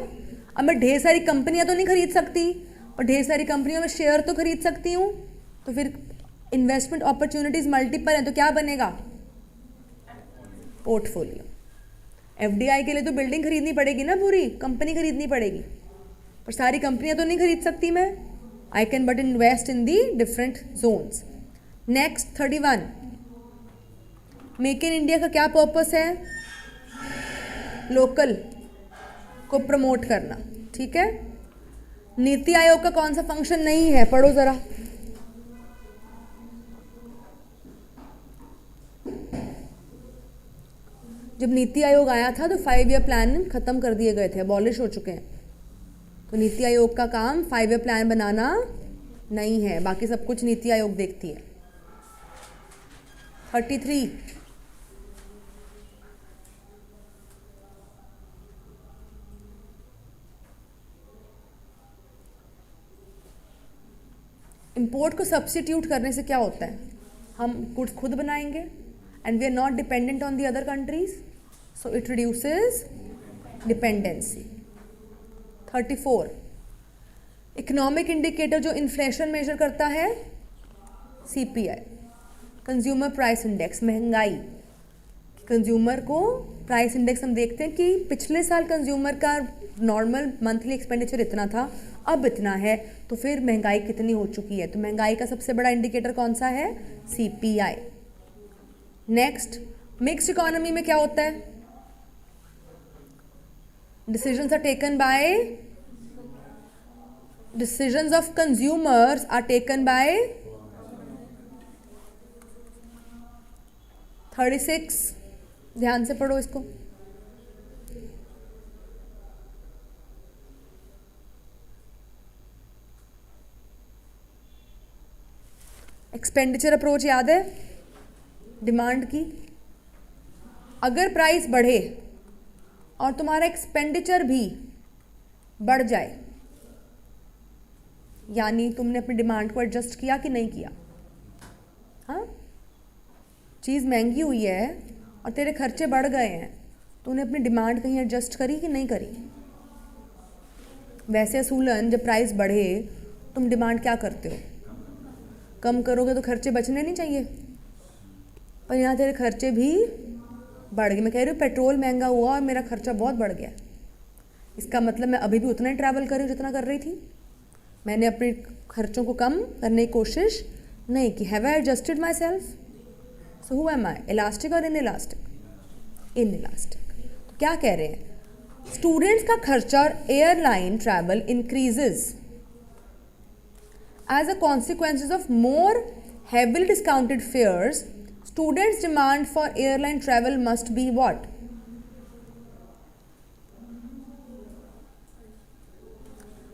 Speaker 1: अब मैं ढेर सारी कंपनियां तो नहीं खरीद सकती, और ढेर सारी कंपनियों में शेयर तो खरीद सकती हूँ. तो फिर इन्वेस्टमेंट अपॉर्चुनिटीज़ मल्टीपल हैं, तो क्या बनेगा? पोर्टफोलियो. FDI के लिए तो बिल्डिंग खरीदनी पड़ेगी ना, पूरी कंपनी खरीदनी पड़ेगी, पर सारी कंपनियां तो नहीं खरीद सकती मैं. I can but invest in the different zones. Next 31, make in India का क्या पर्पस है? लोकल को प्रमोट करना. ठीक है. नीति आयोग का कौन सा फंक्शन नहीं है? पढ़ो जरा. जब नीति आयोग आया था तो 5 ईयर प्लान खत्म कर दिए गए थे, अबॉलिश हो चुके हैं. तो नीति आयोग का काम 5 ईयर प्लान बनाना नहीं है, बाकी सब कुछ नीति आयोग देखती है. 33, इम्पोर्ट को सब्स्टिट्यूट करने से क्या होता है, हम गुड्स खुद बनाएंगे and we are not dependent on the other countries, so it reduces dependency. 34 economic indicator जो इन्फ्लेशन मेजर करता है, CPI, कंज्यूमर प्राइस इंडेक्स, महंगाई। कंज्यूमर को प्राइस इंडेक्स हम देखते हैं कि पिछले साल कंज्यूमर का नॉर्मल मंथली एक्सपेंडिचर इतना था, अब इतना है, तो फिर महंगाई कितनी हो चुकी है। तो महंगाई का सबसे बड़ा इंडिकेटर कौन सा है, CPI। नेक्स्ट, मिक्स्ड इकोनॉमी में क्या होता है, decisions are taken by decisions of consumers are taken by 36, ध्यान से पढ़ो इसको। एक्सपेंडिचर अप्रोच याद है, डिमांड की। अगर प्राइस बढ़े और तुम्हारा एक्सपेंडिचर भी बढ़ जाए, यानी तुमने अपनी डिमांड को एडजस्ट किया कि नहीं किया। हाँ, चीज़ महंगी हुई है और तेरे खर्चे बढ़ गए हैं, तूने अपनी डिमांड कहीं एडजस्ट करी कि नहीं करी। वैसे असूलन जब प्राइस बढ़े तुम डिमांड क्या करते हो, कम करोगे तो खर्चे बचने नहीं चाहिए, पर यहाँ तेरे खर्चे भी बढ़ गए। मैं कह रही हूँ पेट्रोल महंगा हुआ और मेरा खर्चा बहुत बढ़ गया, इसका मतलब मैं अभी भी उतना ही ट्रैवल कर रही हूँ जितना कर रही थी। मैंने अपने खर्चों को कम करने की कोशिश नहीं की। Have I adjusted my self, so who am I, elastic और इन इलास्टिक, इन इलास्टिक। तो क्या कह रहे हैं, स्टूडेंट्स का खर्चा और airline travel increases as a consequences of more heavily discounted fares. Students' demand for airline travel must be what?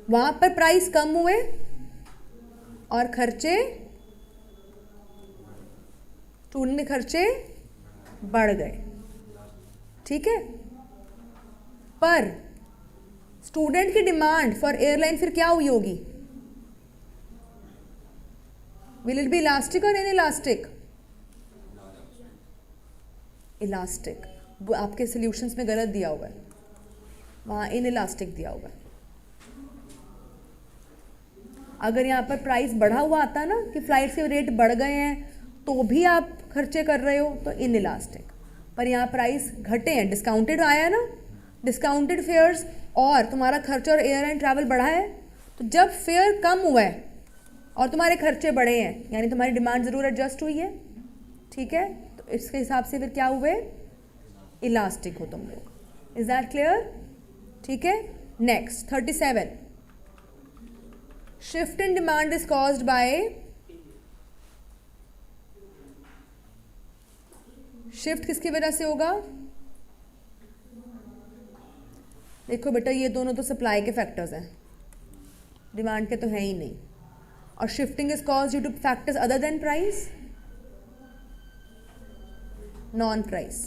Speaker 1: वहां पर प्राइस कम हुए और खर्चे, स्टूडेंट के खर्चे बढ़ गए, ठीक है। पर स्टूडेंट की डिमांड फॉर एयरलाइन फिर क्या हुई होगी, विल इट बी इलास्टिक और इनइलास्टिक? इलास्टिक। आपके सॉल्यूशंस में गलत दिया हुआ है, वहाँ इनइलास्टिक दिया हुआ है। अगर यहाँ पर प्राइस बढ़ा हुआ आता ना कि फ्लाइट के रेट बढ़ गए हैं तो भी आप खर्चे कर रहे हो तो इनइलास्टिक। पर यहाँ प्राइस घटे हैं, डिस्काउंटेड आया ना, डिस्काउंटेड फेयर्स, और तुम्हारा खर्चा और एयरलाइन ट्रैवल बढ़ा है, तो जब फेयर कम हुआ है और तुम्हारे खर्चे बढ़े हैं यानी तुम्हारी डिमांड ज़रूर एडजस्ट हुई है, ठीक है। तो इसके हिसाब से फिर क्या हुए, इलास्टिक हो तुम लोग। Is that clear? ठीक है। Next 37, shift in demand is caused by, shift किसकी वजह से होगा? देखो बेटा ये दोनों तो सप्लाई के फैक्टर्स हैं, डिमांड के तो हैं ही नहीं। और shifting is cause due two factors other than price, non price.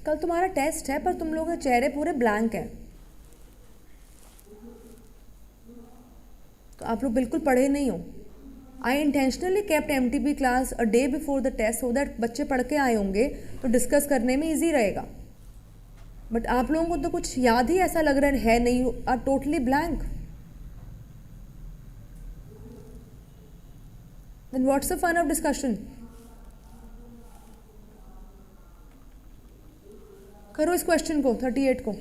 Speaker 1: कल तुम्हारा टेस्ट है पर तुम लोगों के चेहरे पूरे ब्लैंक हैं, तो आप लोग बिल्कुल पढ़े नहीं हो। I intentionally kept MTP class a day before the test so that बच्चे पढ़ के आए होंगे तो डिस्कस करने में ईजी रहेगा। बट आप लोगों को तो कुछ याद ही ऐसा लग रहा है नहीं, are totally blank. Then what's the fun of discussion? करो इस क्वेश्चन को, 38 को।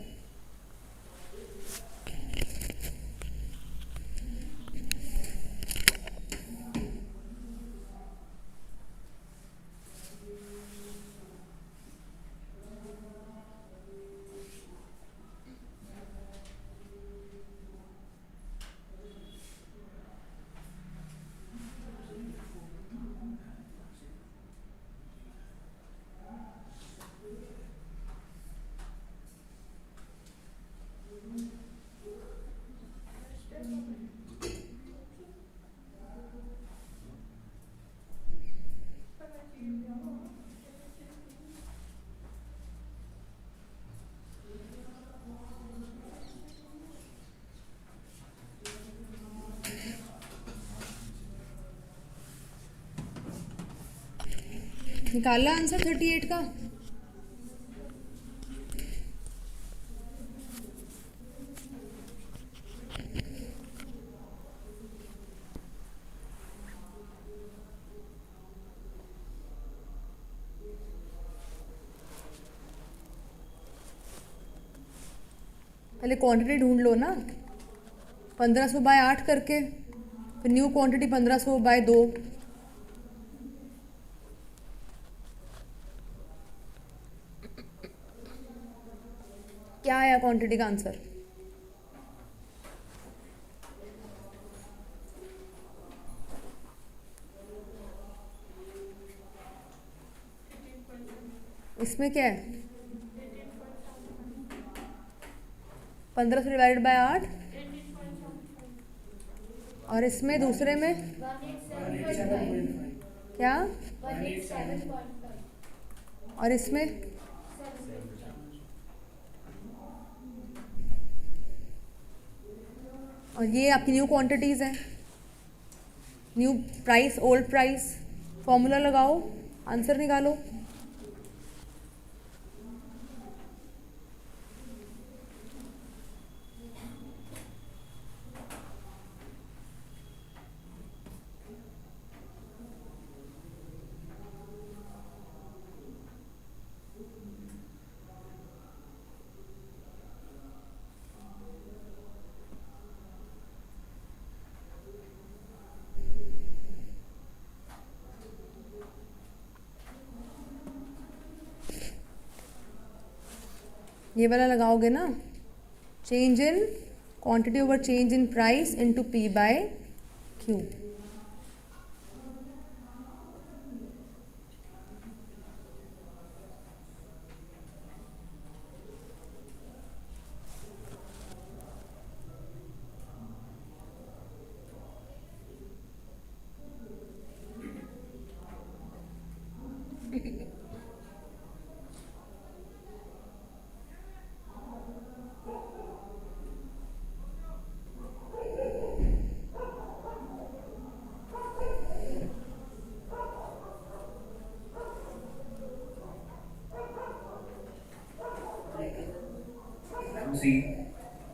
Speaker 1: निकाला आंसर 38 का? पहले क्वांटिटी ढूंढ लो ना, 1500 बाय 8 करके, फिर न्यू क्वांटिटी 1500 बाय 2। क्या आया क्वांटिटी का आंसर? इसमें क्या है? 1500 डिवाइडेड बाय 8, और इसमें दूसरे में क्या? और इसमें और ये आपकी न्यू क्वांटिटीज़ हैं, new price old price, formula लगाओ, आंसर निकालो। ये वाला लगाओगे ना, change in quantity over change in price into P by Q.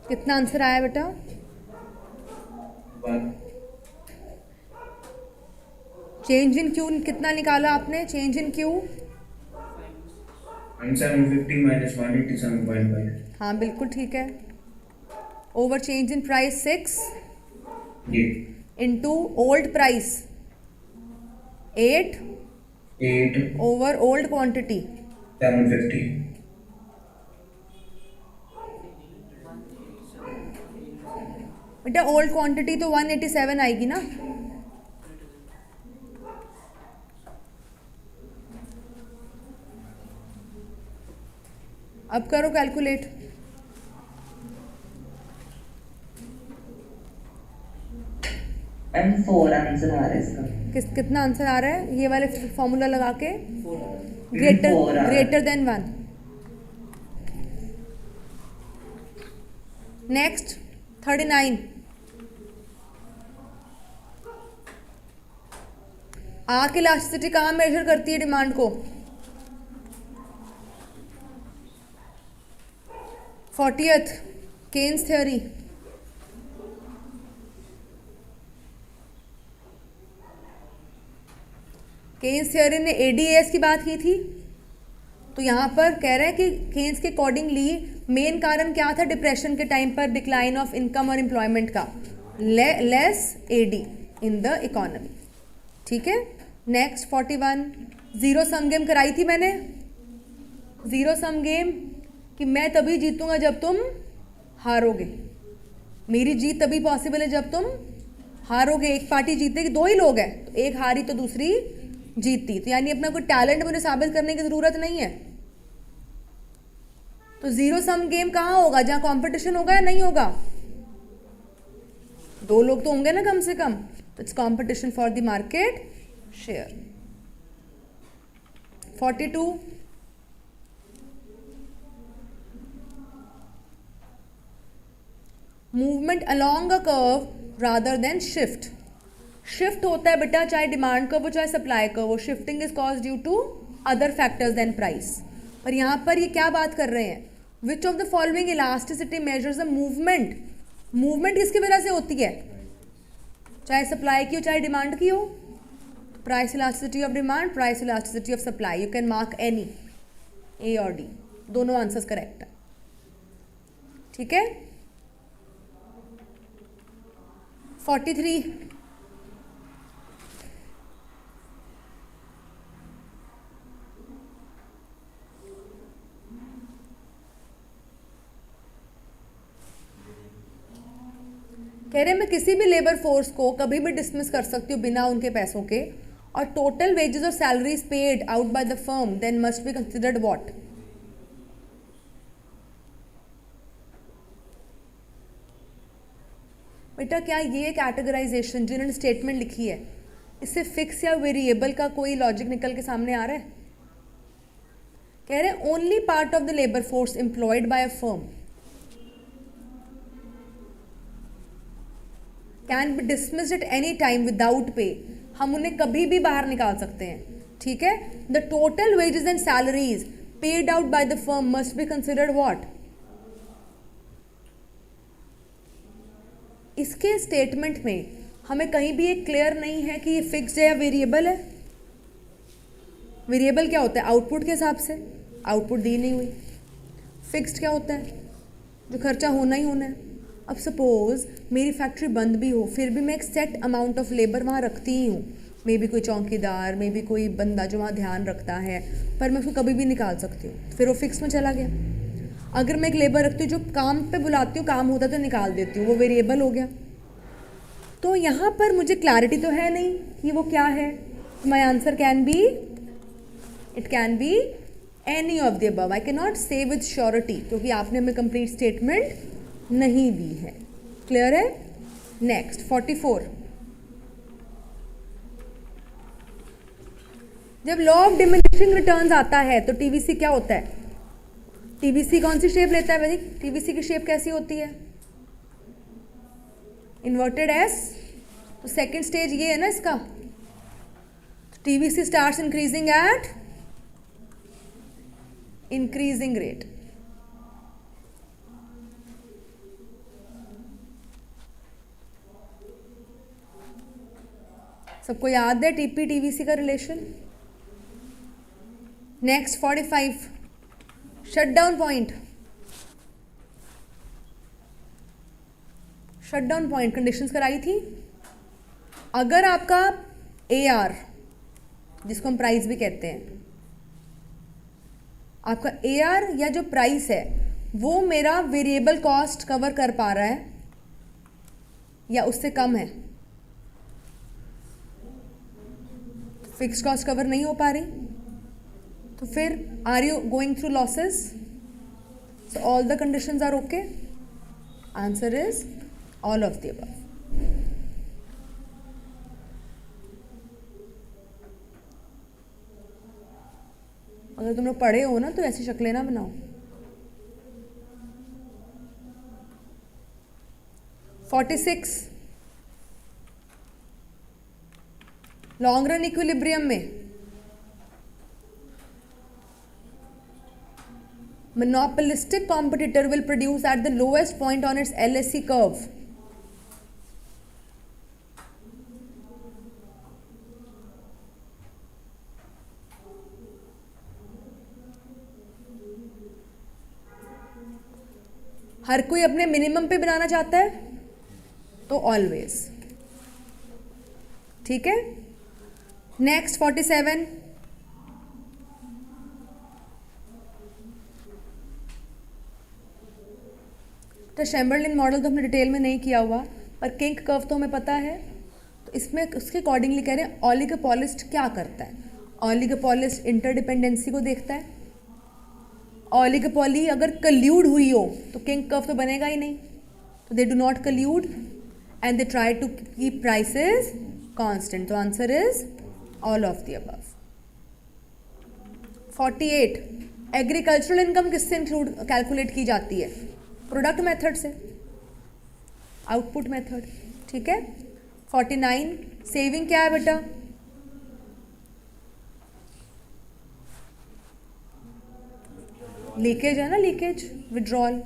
Speaker 1: कितना आंसर आया बेटा?
Speaker 5: 1।
Speaker 1: चेंज इन क्यू कितना निकाला आपने? Change in Q
Speaker 5: 750 minus 187.5।
Speaker 1: हाँ बिल्कुल ठीक है। ओवर चेंज इन प्राइस 6
Speaker 5: जी।
Speaker 1: Into old price 8 over old quantity
Speaker 5: 750।
Speaker 1: बेटा ओल्ड क्वांटिटी तो 187 आएगी ना। अब करो कैलकुलेट।
Speaker 2: M4 आंसर आ रहा है इसका।
Speaker 1: कितना आंसर आ रहा है? ये वाले फॉर्मूला लगा के
Speaker 2: Four आ रहा है।
Speaker 1: Greater than 1। Next 39। Arc elasticity कहाँ मेजर करती है डिमांड को? 40th Keynes theory. Keynes theory ने एडीएस की बात की थी, तो यहाँ पर कह रहे हैं कि केन्स के अकॉर्डिंगली मेन कारण क्या था डिप्रेशन के टाइम पर डिक्लाइन ऑफ इनकम और एम्प्लॉयमेंट का? Less AD in the economy. ठीक है। नेक्स्ट 41। जीरो सम गेम कराई थी मैंने, जीरो सम गेम कि मैं तभी जीतूंगा जब तुम हारोगे। मेरी जीत तभी पॉसिबल है जब तुम हारोगे। एक पार्टी जीतेगी, दो ही लोग हैं, तो एक हारी तो दूसरी जीतती। तो यानी अपना कोई टैलेंट मुझे साबित करने की जरूरत नहीं है। तो जीरो सम गेम कहाँ होगा? जहां कंपटीशन होगा या नहीं होगा? दो लोग तो होंगे ना कम से कम। तो it's competition for the market share. 42। Movement along a curve rather than shift. Shift होता है बेटा चाहे डिमांड कर्व हो चाहे सप्लाई कर्व हो। Shifting is cause due to other factors than price. पर यहाँ पर ये क्या बात कर रहे हैं, which of the following elasticity measures the movement. Movement किसकी वजह से होती है, चाहे सप्लाई की हो चाहे डिमांड की हो। Price elasticity of demand, price elasticity of supply, you can mark any, A और डी, दोनों आंसर्स करेक्ट है। ठीक है। 43 कह रहे हैं मैं किसी भी लेबर फोर्स को कभी भी डिसमिस कर सकती हूँ बिना उनके पैसों के, और टोटल वेजेस और salaries paid out by the firm then must be considered what. बेटा क्या ये कैटेगराइजेशन जो इन्होंने स्टेटमेंट लिखी है, इससे फिक्स या वेरिएबल का कोई लॉजिक निकल के सामने आ रहा है। कह रहे हैं only part of the labour force employed by a firm can be dismissed at any time without pay. हम उन्हें कभी भी बाहर निकाल सकते हैं। ठीक है। The total wages and salaries paid out by the firm must be considered what. इसके स्टेटमेंट में हमें कहीं भी एक क्लियर नहीं है कि ये फिक्स्ड है या वेरिएबल है। वेरिएबल क्या होता है, आउटपुट के हिसाब से, आउटपुट दी नहीं हुई। फिक्स्ड क्या होता है, जो खर्चा होना ही होना है। अब सपोज मेरी फैक्ट्री बंद भी हो, फिर भी मैं एक सेट अमाउंट ऑफ लेबर वहाँ रखती ही हूँ, मे बी कोई चौकीदार, मे बी कोई बंदा जो वहाँ ध्यान रखता है, पर मैं उसको कभी भी निकाल सकती हूँ, फिर वो फिक्स में चला गया। अगर मैं एक लेबर रखती हूँ जो काम पे बुलाती हूँ, काम होता तो निकाल देती हूँ, वो वेरिएबल हो गया। तो यहाँ पर मुझे क्लैरिटी तो है नहीं कि वो क्या है। My answer can be, it can be any of the above. I can not से विद श्योरिटी, क्योंकि आपने हमें कंप्लीट स्टेटमेंट नहीं दी है। क्लियर है। नेक्स्ट 44। जब लॉ ऑफ डिमिनिशिंग रिटर्न्स आता है तो टीवीसी क्या होता है, टीवीसी कौन सी शेप लेता है भाई, टीवीसी की शेप कैसी होती है, इन्वर्टेड एस। तो सेकंड स्टेज ये है ना इसका, TVC starts increasing at increasing rate. सबको याद है टीपी टीवीसी का relation. Next 45 shutdown point. Shutdown point conditions कराई थी। अगर आपका AR, जिसको हम प्राइस भी कहते हैं, आपका AR या जो प्राइस है वो मेरा वेरिएबल कॉस्ट कवर कर पा रहा है या उससे कम है, फिक्स्ड कॉस्ट कवर नहीं हो पा रही, तो फिर are you going through losses. So all the conditions are okay. Answer is all of the above. अगर तुम लोग पढ़े हो ना तो ऐसी शक्लें ना बनाओ। 46 लॉन्ग रन इक्विलिब्रियम में monopolistic competitor will produce at the lowest point on its LSE curve. हर कोई अपने मिनिमम पे बनाना चाहता है, तो ऑलवेज। ठीक है। नेक्स्ट 47 तो शैम्बरलिन मॉडल तो हमने डिटेल में नहीं किया हुआ, पर किंक कर्व तो हमें पता है। तो इसमें उसके अकॉर्डिंगली कह रहे हैं ऑलिगोपॉलिस्ट क्या करता है। ऑलिगोपॉलिस्ट इंटरडिपेंडेंसी को देखता है। ऑलिगोपॉली अगर कल्यूड हुई हो तो किंक कर्व तो बनेगा ही नहीं, तो they do not collude and they try to keep prices constant. तो answer is all of the above. 48 agricultural income किससे इंक्लूड कैलकुलेट की जाती है, प्रोडक्ट मेथड से, आउटपुट मेथड। ठीक है। 49 सेविंग क्या है बेटा, लीकेज है ना, leakage, withdrawal.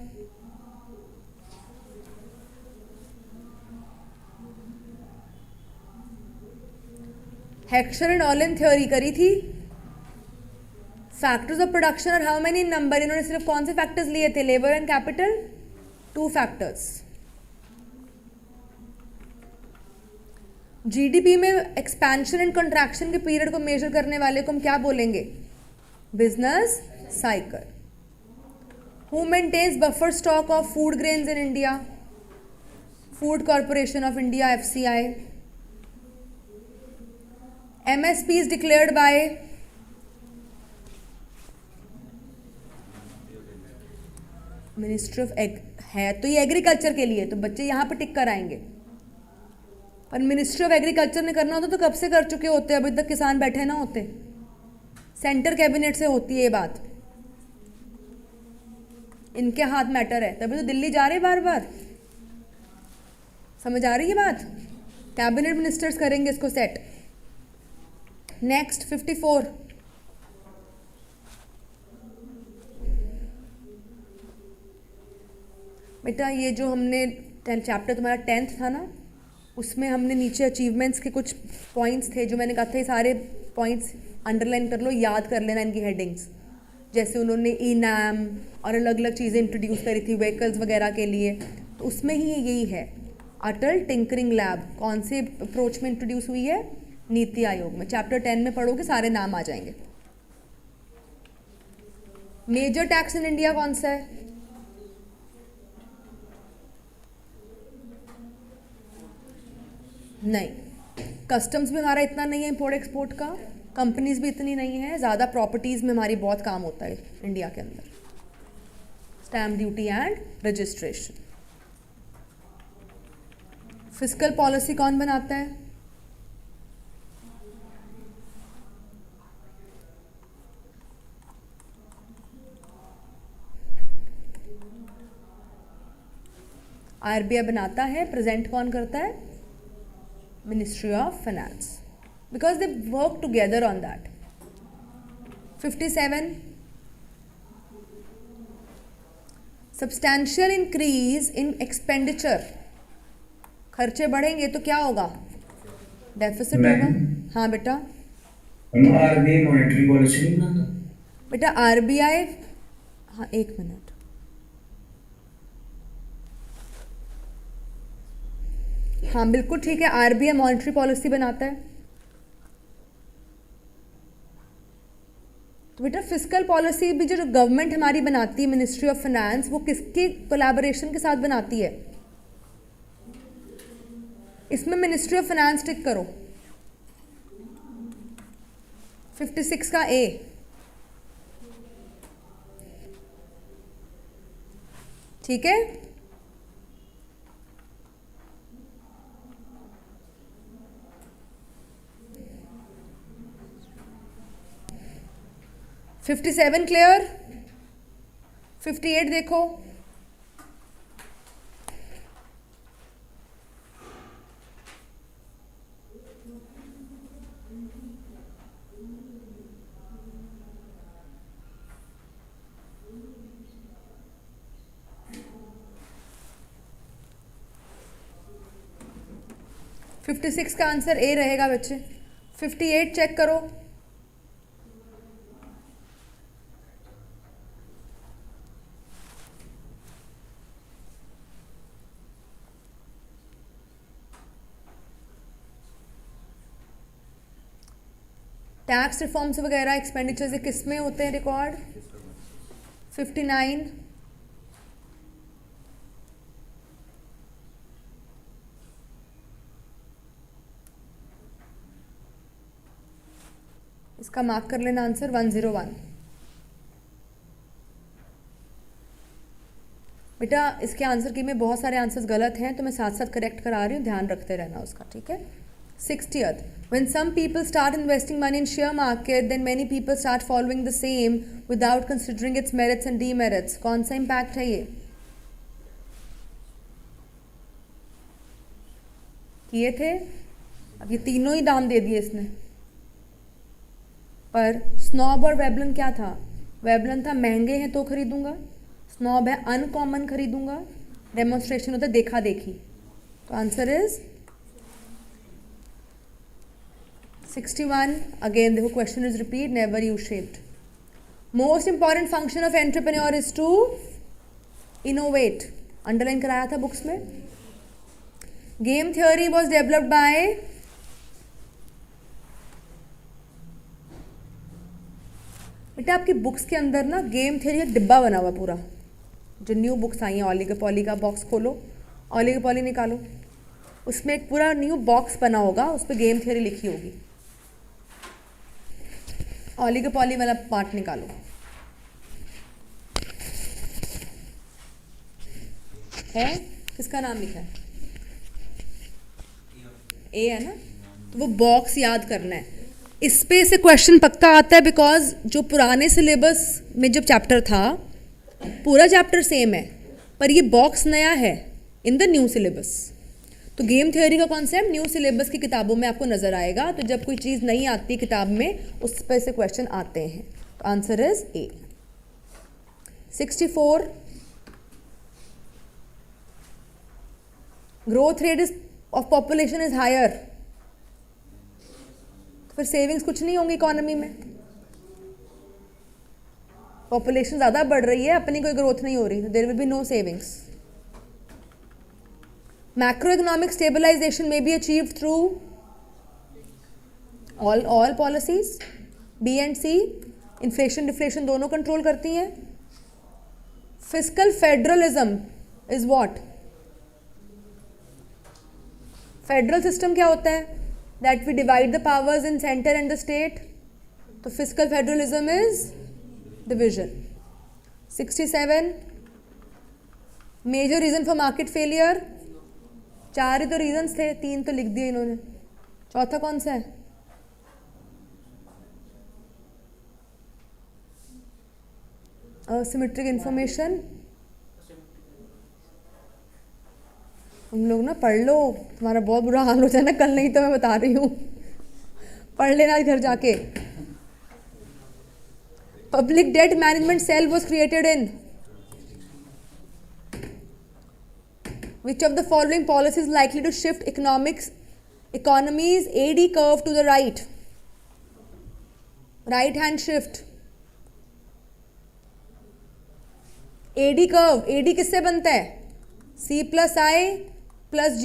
Speaker 1: Heckscher and Ohlin theory करी थी। फैक्टर्स ऑफ प्रोडक्शन और हाउ मेनी नंबर, इन्होंने सिर्फ कौन से फैक्टर्स लिए थे, labour and capital, 2 factors. GDP में एक्सपेंशन एंड कंट्रैक्शन के पीरियड को मेजर करने वाले को हम क्या बोलेंगे, business cycle. Who maintains buffer stock of food grains in India, food corporation of India, FCI. MSP is declared by ministry of ag, है तो ये एग्रीकल्चर के लिए, तो बच्चे यहाँ पे टिक कर आएंगे। पर मिनिस्ट्री ऑफ एग्रीकल्चर ने करना होता तो कब से कर चुके होते, अभी तक किसान बैठे ना होते। सेंटर कैबिनेट से होती है ये बात, इनके हाथ मैटर है, तभी तो दिल्ली जा रहे बार बार। समझ आ रही है बात, कैबिनेट मिनिस्टर्स करेंगे इसको सेट। नेक्स्ट 54, बेटा ये जो हमने चैप्टर तुम्हारा 10th था ना, उसमें हमने नीचे अचीवमेंट्स के कुछ पॉइंट्स थे जो मैंने कहा था, ये सारे पॉइंट्स अंडरलाइन कर लो, याद कर लेना इनकी हेडिंग्स। जैसे उन्होंने ई-नैम और अलग अलग चीज़ें इंट्रोड्यूस करी थी व्हीकल्स वगैरह के लिए, तो उसमें ही यही है। अटल टिंकरिंग लैब कौन से अप्रोच में इंट्रोड्यूस हुई है, नीति आयोग में। चैप्टर 10 में पढ़ोगे सारे नाम आ जाएंगे। मेजर टैक्स इन इंडिया कौन सा है, नहीं, कस्टम्स भी हमारा इतना नहीं है इम्पोर्ट एक्सपोर्ट का, कंपनीज भी इतनी नहीं है, ज़्यादा प्रॉपर्टीज़ में हमारी बहुत काम होता है इंडिया के अंदर, stamp duty and registration. Fiscal policy कौन बनाता है, आरबीआई बनाता है। प्रेजेंट कौन करता है, ministry of finance, because they work together on that. 57, substantial increase in expenditure, खर्चे बढ़ेंगे तो क्या होगा, डेफिसिट होगा। हाँ बेटा,
Speaker 5: आरबीआई मॉनेटरी पॉलिसी नहीं बनाता
Speaker 1: बेटा, आरबीआई, हाँ एक मिनट, हाँ बिल्कुल ठीक है, आरबीआई मॉनेटरी पॉलिसी बनाता है। तो बेटा फिस्कल पॉलिसी भी जो गवर्नमेंट हमारी बनाती है, मिनिस्ट्री ऑफ फाइनेंस, वो किसके कोलैबोरेशन के साथ बनाती है, इसमें मिनिस्ट्री ऑफ फाइनेंस टिक करो। 56 का ए, ठीक है। 57 क्लियर। 58 देखो, फिफ्टी सिक्स का आंसर ए रहेगा बच्चे। 58 चेक करो, टैक्स रिफॉर्म्स वगैरह एक्सपेंडिचर से किस में होते हैं रिकॉर्ड, 59, इसका मार्क कर लेना आंसर 101। बेटा इसके आंसर की में बहुत सारे आंसर्स गलत हैं, तो मैं साथ साथ करेक्ट करा रही हूँ, ध्यान रखते रहना उसका, ठीक है। 60th, when some people start investing money in share market, then many people start following the same without considering its merits and demerits। कौन सा इम्पैक्ट है ये, किए थे, अब ये तीनों ही दाम दे दिए इसने। पर स्नॉब और वेबलन क्या था, वेवलन था महंगे हैं तो खरीदूंगा, स्नॉब है अनकॉमन खरीदूंगा, डेमोन्स्ट्रेशन होता है देखा देखी। तो आंसर इज 61। अगेन देखो question is repeat, never you shift. Most important function of entrepreneur is to innovate, underline कराया था बुक्स में। Game theory was developed by बेटा आपकी बुक्स के अंदर ना गेम थ्योरी का डिब्बा बना हुआ पूरा, जो न्यू बुक्स आई हैं ऑलिगोपॉली का बॉक्स खोलो, ऑलिगोपॉली निकालो, उसमें एक पूरा न्यू बॉक्स बना होगा, उस पर गेम थ्योरी लिखी होगी। ऑलिगोपॉली वाला पार्ट निकालो। है किसका नाम लिखा है? ए है ना, तो वो बॉक्स याद करना है। इस पे से क्वेश्चन पक्का आता है बिकॉज जो पुराने सिलेबस में जब चैप्टर था पूरा चैप्टर सेम है, पर ये बॉक्स नया है इन द न्यू सिलेबस। तो गेम थ्योरी का कॉन्सेप्ट न्यू सिलेबस की किताबों में आपको नजर आएगा, तो जब कोई चीज़ नहीं आती किताब में उस पर से क्वेश्चन आते हैं। तो answer is A. 64 growth rate is of population is higher, तो फिर सेविंग्स कुछ नहीं होंगी इकोनॉमी में। पॉपुलेशन ज़्यादा बढ़ रही है, अपनी कोई ग्रोथ नहीं हो रही, तो there will be no savings. Macro economic stabilisation में B achieved through all policies. B and C inflation deflation दोनों कंट्रोल करती हैं। Fiscal federalism is what? Federal system क्या होता है? That we divide the powers in centre and the state. तो fiscal federalism is division. 67 major reason for market failure. 4 ही तो reasons थे, 3 तो लिख दिए इन्होंने, चौथा कौन सा है? Asymmetric information. तुम लोग ना पढ़ लो, तुम्हारा बहुत बुरा हाल हो जाए ना कल, नहीं तो मैं बता रही हूँ, पढ़ लेना घर जाके। Public debt management cell was created in which of the following policies likely to shift economy's AD curve to the right? Right hand shift. AD curve, AD किससे बनता है? C plus I plus G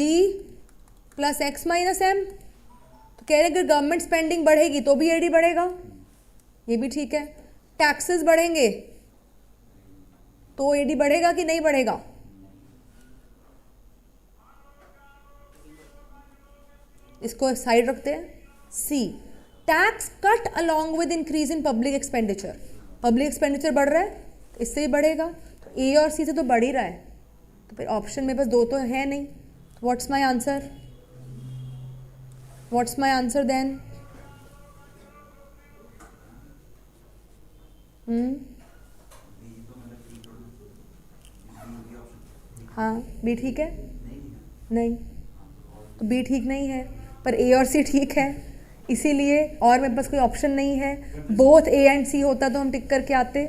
Speaker 1: plus X minus M। तो कह रहे अगर government spending बढ़ेगी तो भी AD बढ़ेगा, ये भी ठीक है। टैक्सेस बढ़ेंगे तो एडी बढ़ेगा कि नहीं बढ़ेगा? इसको साइड रखते हैं। C tax cut along with increase in public expenditure. Public expenditure बढ़ रहा है तो इससे ही बढ़ेगा, तो ए और सी से तो बढ़ ही रहा है, तो फिर ऑप्शन में बस 2 तो है नहीं। What's my answer? What's my answer then? हाँ बी ठीक है? नहीं, तो बी ठीक नहीं है, पर ए और सी ठीक है, इसीलिए और मेरे पास कोई ऑप्शन नहीं है। बोथ ए एंड सी होता तो हम टिक करके आते।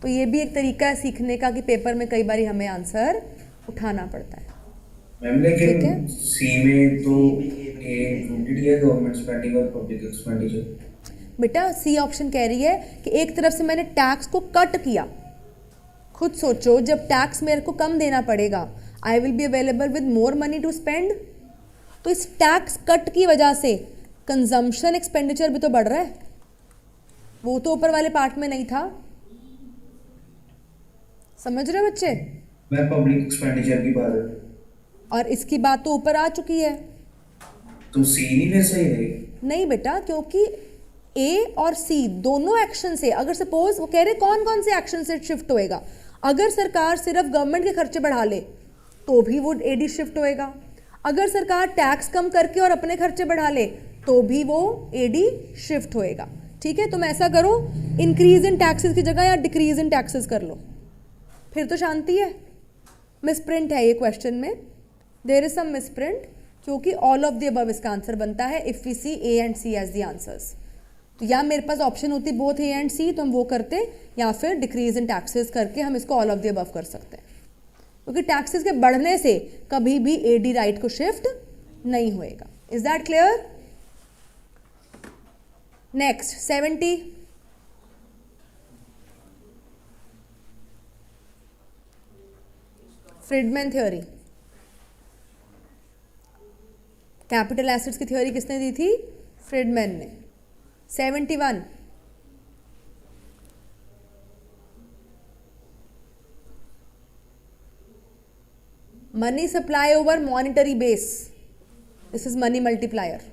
Speaker 1: तो ये भी एक तरीका है सीखने का कि पेपर में कई बार हमें आंसर उठाना पड़ता है।
Speaker 5: मैम लेकिन सी में तो ए इंक्लूडेड है, गवर्नमेंट स्पेंडिंग और पब्लिक एक्सपेंडिचर।
Speaker 1: बेटा सी ऑप्शन कह रही है कि एक तरफ से मैंने टैक्स को कट किया। खुद सोचो, जब टैक्स मेरे को कम देना पड़ेगा, I will be available with more money to spend, तो इस टैक्स कट की वजह से कंजम्पशन एक्सपेंडिचर भी तो बढ़ रहा है, वो तो ऊपर वाले पार्ट में नहीं था। समझ रहे हो बच्चे?
Speaker 5: मैं पब्लिक एक्सपेंडिचर की बात है,
Speaker 1: और इसकी बात तो ऊपर आ चुकी है।
Speaker 5: तो सी नहीं फिर सही रहेगी?
Speaker 1: नहीं बेटा, क्योंकि ए और सी दोनों एक्शन से, अगर सपोज वो कह रहे कौन कौन से एक्शन से शिफ्ट होएगा, अगर सरकार सिर्फ गवर्नमेंट के खर्चे बढ़ा ले तो भी वो एडी शिफ्ट होएगा, अगर सरकार टैक्स कम करके और अपने खर्चे बढ़ा ले तो भी वो एडी शिफ्ट होएगा। ठीक है, तुम ऐसा करो, इंक्रीज इन टैक्सेस की जगह या डिक्रीज इन टैक्सेस कर लो, फिर तो शांति है। मिसप्रिंट है ये क्वेश्चन में, देयर इज सम मिसप्रिंट, क्योंकि ऑल ऑफ द अबव इसका आंसर बनता है if we see A and C as the answers. तो या मेरे पास ऑप्शन होती बोथ ए एंड सी, तो हम वो करते, या फिर डिक्रीज इन टैक्सेस करके हम इसको ऑल ऑफ द अबव कर सकते हैं, क्योंकि टैक्सेस के बढ़ने से कभी भी एडी राइट को शिफ्ट नहीं होएगा. Is that clear? Next 70. Friedman theory. Capital assets की थ्योरी किसने दी थी? फ्रीडमैन ने. 71. Money supply over monetary base. This is money multiplier.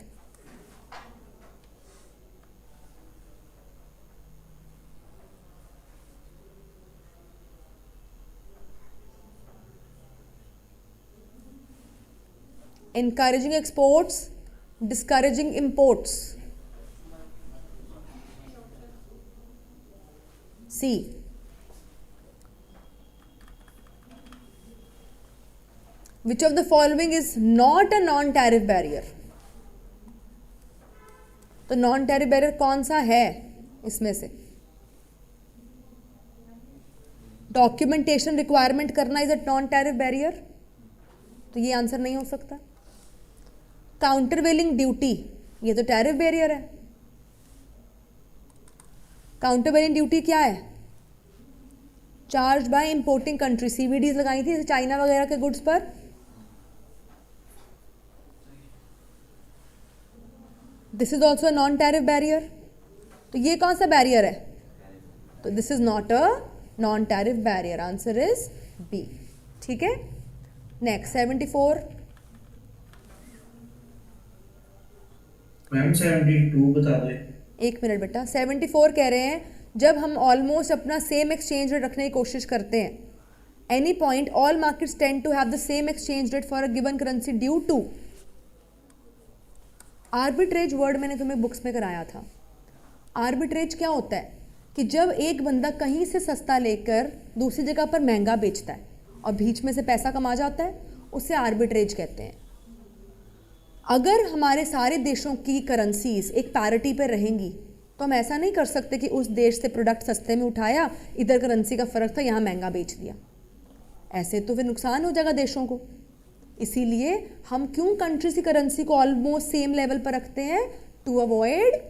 Speaker 1: Encouraging exports, discouraging imports. C. Which of the following is not a non-tariff barrier? तो non tariff barrier कौन सा है इसमें से? डॉक्यूमेंटेशन रिक्वायरमेंट करना is a non tariff barrier, तो ये answer नहीं हो सकता. काउंटरवेलिंग ड्यूटी, ये तो टैरिफ बैरियर है. काउंटरवेलिंग ड्यूटी क्या है? Charge by importing country. CVDs लगाई थी चाइना वगैरह के गुड्स पर. This is also non tariff barrier. तो ये कौन सा बैरियर है? तो this is not a non tariff barrier. Answer is B. ठीक है. नेक्स्ट 74.
Speaker 5: मैम 72 बता दो.
Speaker 1: एक मिनट बेटा. 74 कह रहे हैं जब हम ऑलमोस्ट अपना सेम एक्सचेंज रेट रखने की कोशिश करते हैं. Any point all markets tend to have the same exchange rate for a given currency due to. Arbitrage word मैंने तुम्हें बुक्स में कराया था. आर्बिट्रेज क्या होता है कि जब एक बंदा कहीं से सस्ता लेकर दूसरी जगह पर महंगा बेचता है और बीच में से पैसा कमा जाता है, उसे आर्बिट्रेज कहते हैं. अगर हमारे सारे देशों की करेंसीज एक पैरिटी पर रहेंगी तो हम ऐसा नहीं कर सकते कि उस देश से प्रोडक्ट सस्ते में उठाया, इधर करेंसी का फ़र्क था, यहाँ महंगा बेच दिया. ऐसे तो फिर नुकसान हो जाएगा देशों को. इसीलिए हम क्यों कंट्रीज की करेंसी को ऑलमोस्ट सेम लेवल पर रखते हैं? To avoid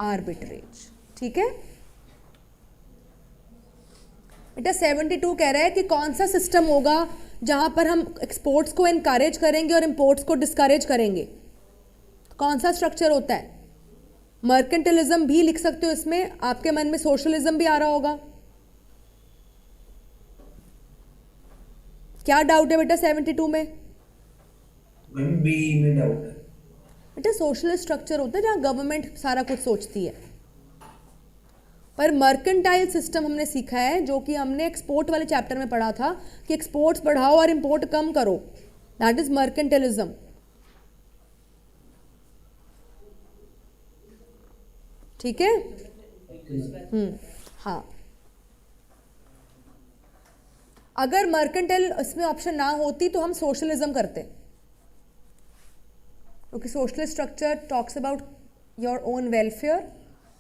Speaker 1: arbitrage. ठीक है बेटा. 72 कह रहा है कि कौन सा सिस्टम होगा जहां पर हम एक्सपोर्ट्स को इनकरेज करेंगे और इंपोर्ट्स को डिस्करेज करेंगे. कौन सा स्ट्रक्चर होता है? मर्केंटिलिज्म भी लिख सकते हो इसमें. आपके मन में सोशलिज्म भी आ रहा होगा. क्या डाउट है बेटा 72 में?
Speaker 5: मैम बी में डाउट है.
Speaker 1: बेटा सोशलिस्ट स्ट्रक्चर होता है जहाँ गवर्नमेंट सारा कुछ सोचती है. पर मर्केंटाइल सिस्टम हमने सीखा है, जो कि हमने एक्सपोर्ट वाले चैप्टर में पढ़ा था कि एक्सपोर्ट्स बढ़ाओ और इंपोर्ट कम करो. That is mercantilism. ठीक है. हाँ. अगर मर्केंटाइल इसमें ऑप्शन ना होती तो हम सोशलिज्म करते, क्योंकि socialist structure talks about your own welfare,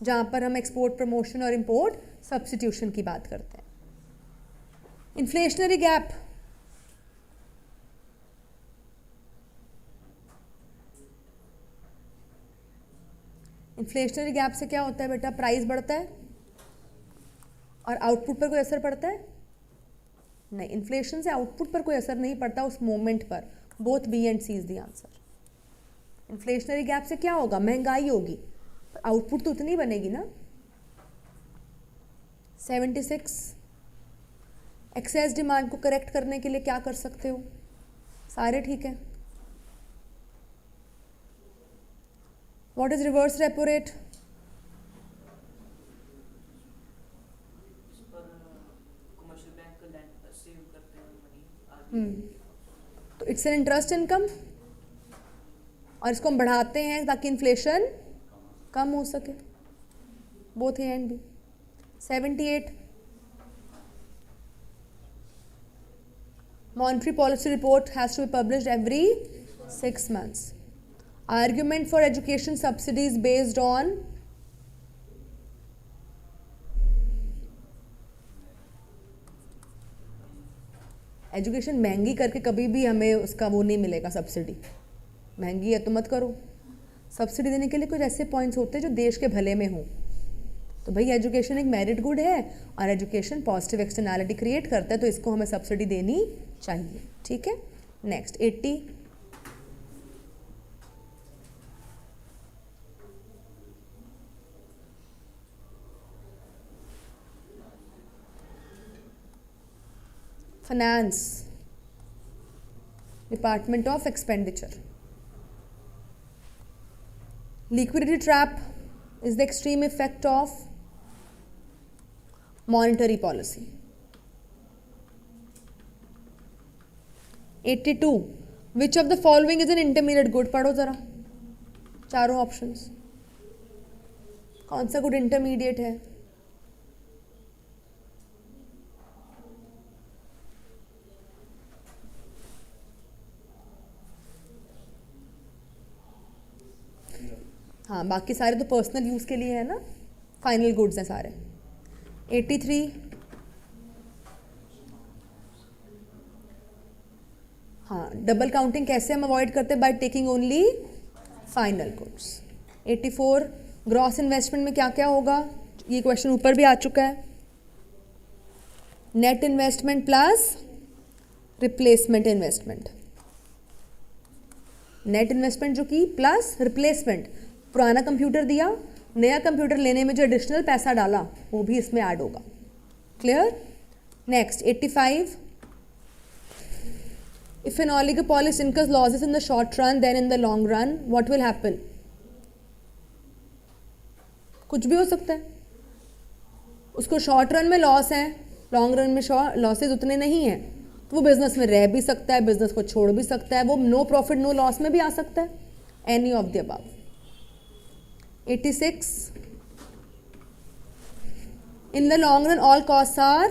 Speaker 1: जहाँ पर हम एक्सपोर्ट प्रमोशन और इंपोर्ट सब्स्टिट्यूशन की बात करते हैं. Inflationary gap. इन्फ्लेशनरी गैप से क्या होता है बेटा? प्राइस बढ़ता है और आउटपुट पर कोई असर पड़ता है? नहीं. इन्फ्लेशन से आउटपुट पर कोई असर नहीं पड़ता उस मोमेंट पर. Both B and C is the answer. Inflationary gap से क्या होगा? महंगाई होगी, पर आउटपुट तो उतनी बनेगी ना. 76. एक्सेस डिमांड को करेक्ट करने के लिए क्या कर सकते हो? सारे ठीक है. What is reverse repo rate? तो इट्स एन इंटरेस्ट इनकम, और इसको हम बढ़ाते हैं ताकि इन्फ्लेशन कम हो सके. Both A and B. 78. Monetary policy report has to be published every 6 months. Argument for education subsidies based on education महंगी करके कभी भी हमें उसका वो नहीं मिलेगा सब्सिडी। महंगी है तो मत करो। सब्सिडी देने के लिए कुछ ऐसे पॉइंट्स होते हैं जो देश के भले में हों। तो भाई एजुकेशन एक मेरिट गुड है और एजुकेशन पॉजिटिव एक्सटर्नैलिटी क्रिएट करता है, तो इसको हमें सब्सिडी देनी चाहिए। ठीक है, next 80। Finance department of expenditure. Liquidity trap is the extreme effect of monetary policy. 82. Which of the following is an intermediate good? पढ़ो जरा चारों ऑप्शंस, कौन सा गुड इंटरमीडिएट है? हाँ, बाकी सारे तो पर्सनल यूज़ के लिए है ना, फाइनल गुड्स हैं सारे। 83। हाँ, डबल काउंटिंग कैसे हम अवॉइड करते हैं? By taking only final goods. 84। Gross investment में क्या क्या होगा? ये क्वेश्चन ऊपर भी आ चुका है। Net investment plus replacement investment. Net investment जो की प्लस रिप्लेसमेंट, पुराना कंप्यूटर दिया, नया कंप्यूटर लेने में जो एडिशनल पैसा डाला वो भी इसमें ऐड होगा। Clear? Next 85। If an oligopolist incurs losses in the short run, then in the long run what will happen? कुछ भी हो सकता है। उसको शॉर्ट रन में लॉस है, लॉन्ग रन में लॉसेज उतने नहीं हैं, तो वो बिजनेस में रह भी सकता है, बिजनेस को छोड़ भी सकता है, वो नो प्रॉफिट नो लॉस में भी आ सकता है। Any of the above. 86. In the long run all costs are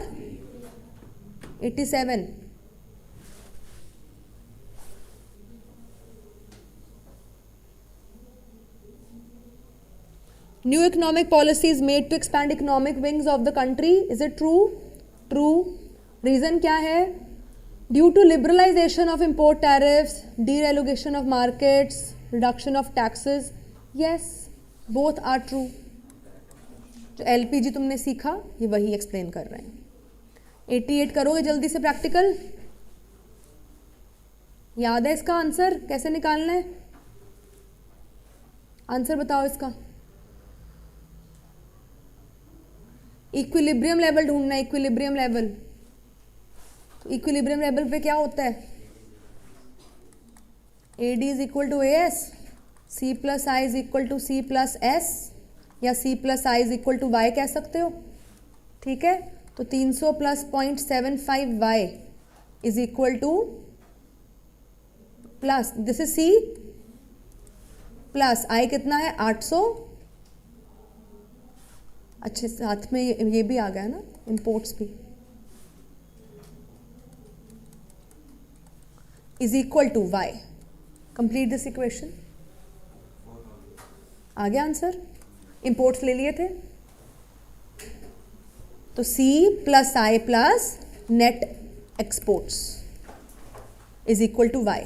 Speaker 1: 87. New economic policy is made to expand economic wings of the country. Is it true? True. Reason क्या है? Due to liberalization of import tariffs, deregulation of markets, reduction of taxes. Yes. Both are true. जो LPG तुमने सीखा ये वही explain कर रहे हैं। 88 करोगे जल्दी से प्रैक्टिकल? याद है इसका आंसर कैसे निकालना है? आंसर बताओ इसका। इक्विलिब्रियम लेवल ढूंढना है, इक्विलिब्रियम लेवल। तो इक्विलिब्रियम लेवल पे क्या होता है? AD is equal to AS, C plus I is equal to C plus S, या C plus I is equal to Y कह सकते हो। ठीक है, तो 300 plus 0.75 Y is equal to plus this is C plus I कितना है? 800। अच्छे साथ में ये भी आ गया ना, इंपोर्ट्स भी, is equal to Y। Complete this equation. आ गया आंसर? इंपोर्ट्स ले लिए थे तो C plus I plus net exports is equal to Y।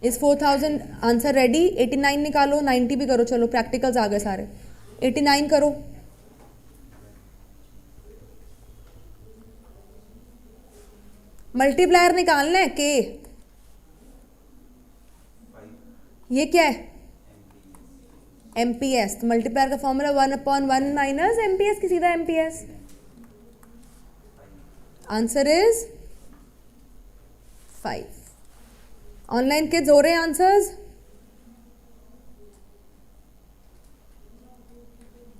Speaker 1: इस 4000 आंसर रेडी। 89 निकालो, 90 भी करो। चलो प्रैक्टिकल्स आ गए सारे। 89 करो। मल्टीप्लायर निकालना है के। ये क्या है? MPS। तो मल्टीप्लायर का फॉर्मूला 1/1 माइनस MPS की सीधा MPS। Answer is 5। Online kids हो रहे हैं answers?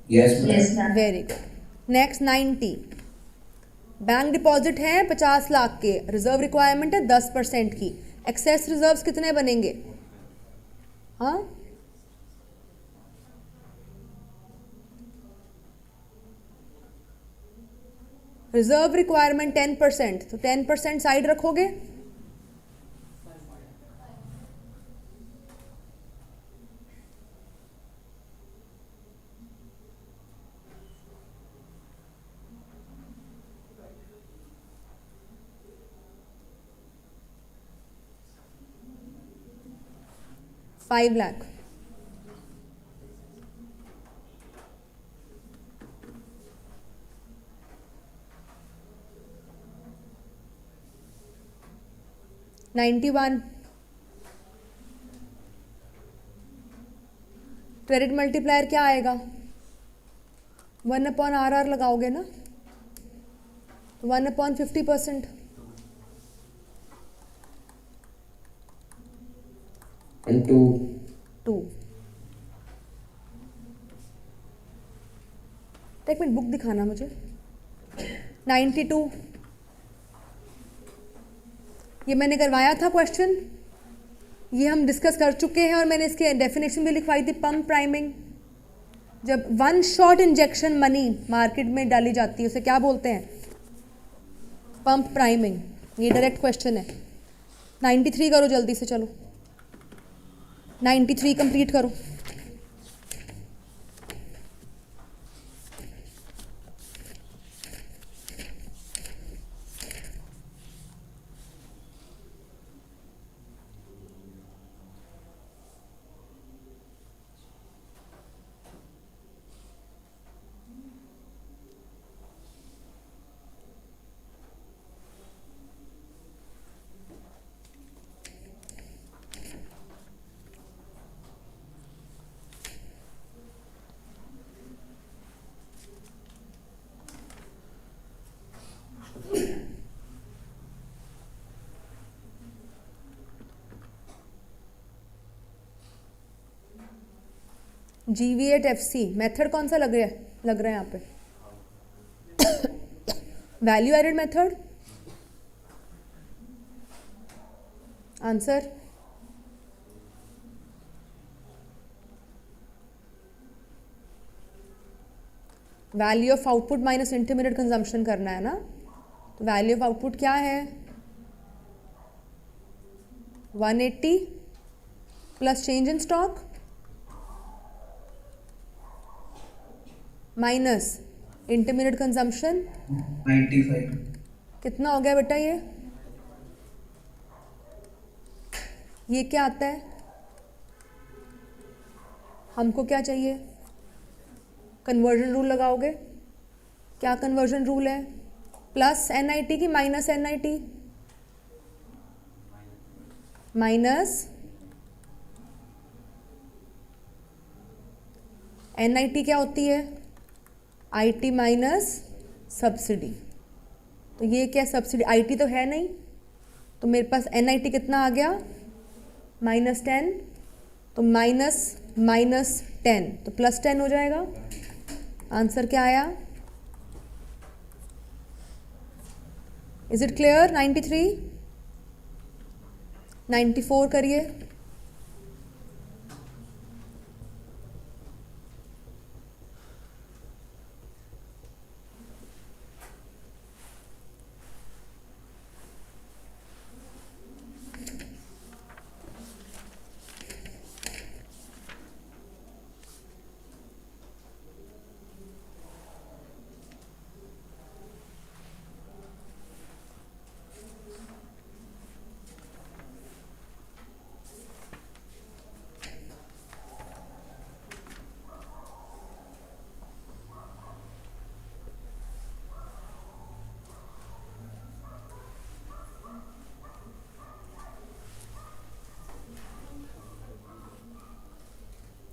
Speaker 5: Yes,
Speaker 4: ma'am.
Speaker 1: Very good. Next 90। Bank deposit है 50 लाख के, रिजर्व रिक्वायरमेंट है 10% की। एक्सेस रिजर्व्स कितने बनेंगे? हाँ, रिजर्व रिक्वायरमेंट 10%, तो 10% साइड रखोगे। 5 लाख। $91। क्रेडिट मल्टीप्लायर क्या आएगा? 1/RR लगाओगे ना, 1/50%।
Speaker 3: And 2.
Speaker 1: 2। एक मिनट, बुक दिखाना मुझे। 92। ये मैंने करवाया था क्वेश्चन, ये हम डिस्कस कर चुके हैं और मैंने इसके डेफिनेशन भी लिखवाई थी। पंप प्राइमिंग, जब one shot injection money market में डाली जाती है उसे क्या बोलते हैं? Pump priming. ये डायरेक्ट क्वेश्चन है। 93 करो जल्दी से, चलो 93 कंप्लीट करो। GV8FC मेथड कौन सा लग रहा है यहाँ पे? Value added method. Answer value of output minus intermediate consumption करना है ना, तो वैल्यू ऑफ आउटपुट क्या है? 180 plus change in stock minus intermediate consumption
Speaker 5: 95।
Speaker 1: कितना हो गया बेटा? ये क्या आता है? हमको क्या चाहिए? कन्वर्जन रूल लगाओगे। क्या कन्वर्जन रूल है? प्लस NIT की माइनस NIT? माइनस NIT क्या होती है? IT minus subsidy. तो ये क्या सब्सिडी? IT तो है नहीं, तो मेरे पास NIT कितना आ गया? -10। तो -10 तो +10 हो जाएगा। आंसर क्या आया? Is it clear? 93। 94 करिए।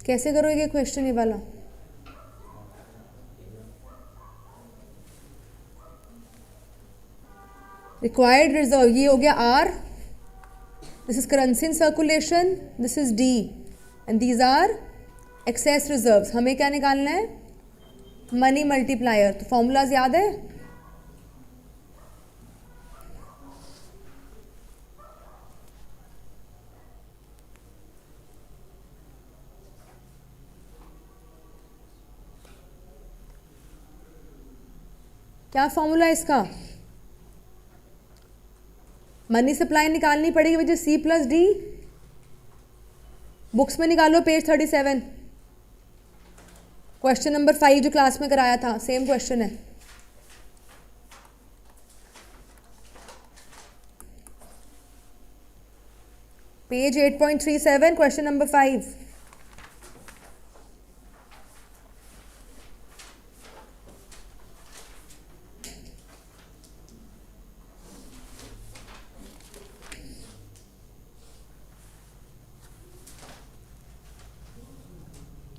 Speaker 1: कैसे करोगे क्वेश्चन ये वाला? रिक्वायर्ड रिजर्व ये हो गया R, this is currency in circulation, this is D and these are excess reserves. हमें क्या निकालना है? Money multiplier. तो फॉर्मूलाज याद है? क्या फॉर्मूला है इसका? मनी सप्लाई निकालनी पड़ेगी वजह C+D। बुक्स में निकालो पेज 37, क्वेश्चन नंबर 5 जो क्लास में कराया था, सेम क्वेश्चन है। Page 8.37 question number 5.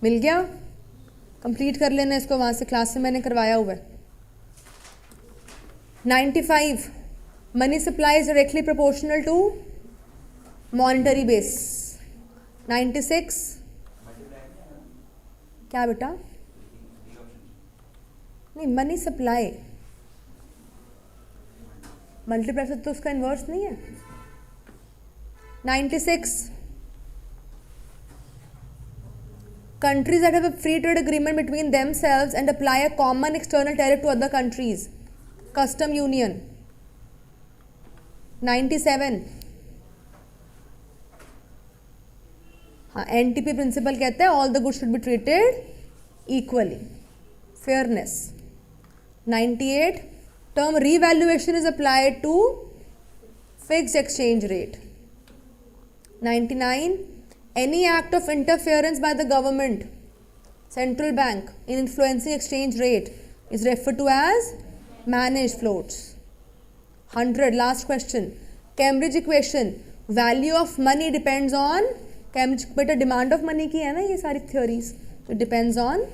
Speaker 1: मिल गया? कंप्लीट कर लेना इसको, वहाँ से क्लास से मैंने करवाया हुआ है. 95. Money supply is directly proportional to monetary base. 96. क्या बेटा? नहीं, मनी सप्लाई मल्टीप्लाई से तो उसका इन्वर्स नहीं है. 96. Countries that have a free trade agreement between themselves and apply a common external tariff to other countries. Custom union. 97. हाँ, NTP principle कहते हैं all the goods should be treated equally. Fairness. 98. Term revaluation is applied to fixed exchange rate. 99. Any act of interference by the government, central bank, in influencing exchange rate is referred to as managed floats. 100. Last question. Cambridge equation. Value of money depends on Cambridge. बेटा demand of money की है ना ये सारी theories. It depends on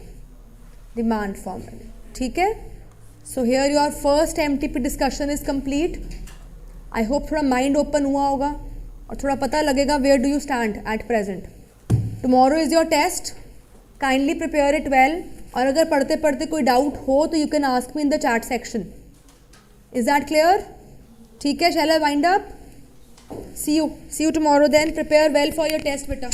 Speaker 1: demand for money. ठीक है? So here your first MTP discussion is complete. I hope थोड़ा mind open हुआ होगा और थोड़ा पता लगेगा where do you stand at present. Tomorrow is your test. Kindly prepare it well. और अगर पढ़ते पढ़ते कोई डाउट हो तो you can ask me in the chat section. Is that clear? ठीक है, shall I wind up? See you tomorrow then. Prepare well for your test बेटा.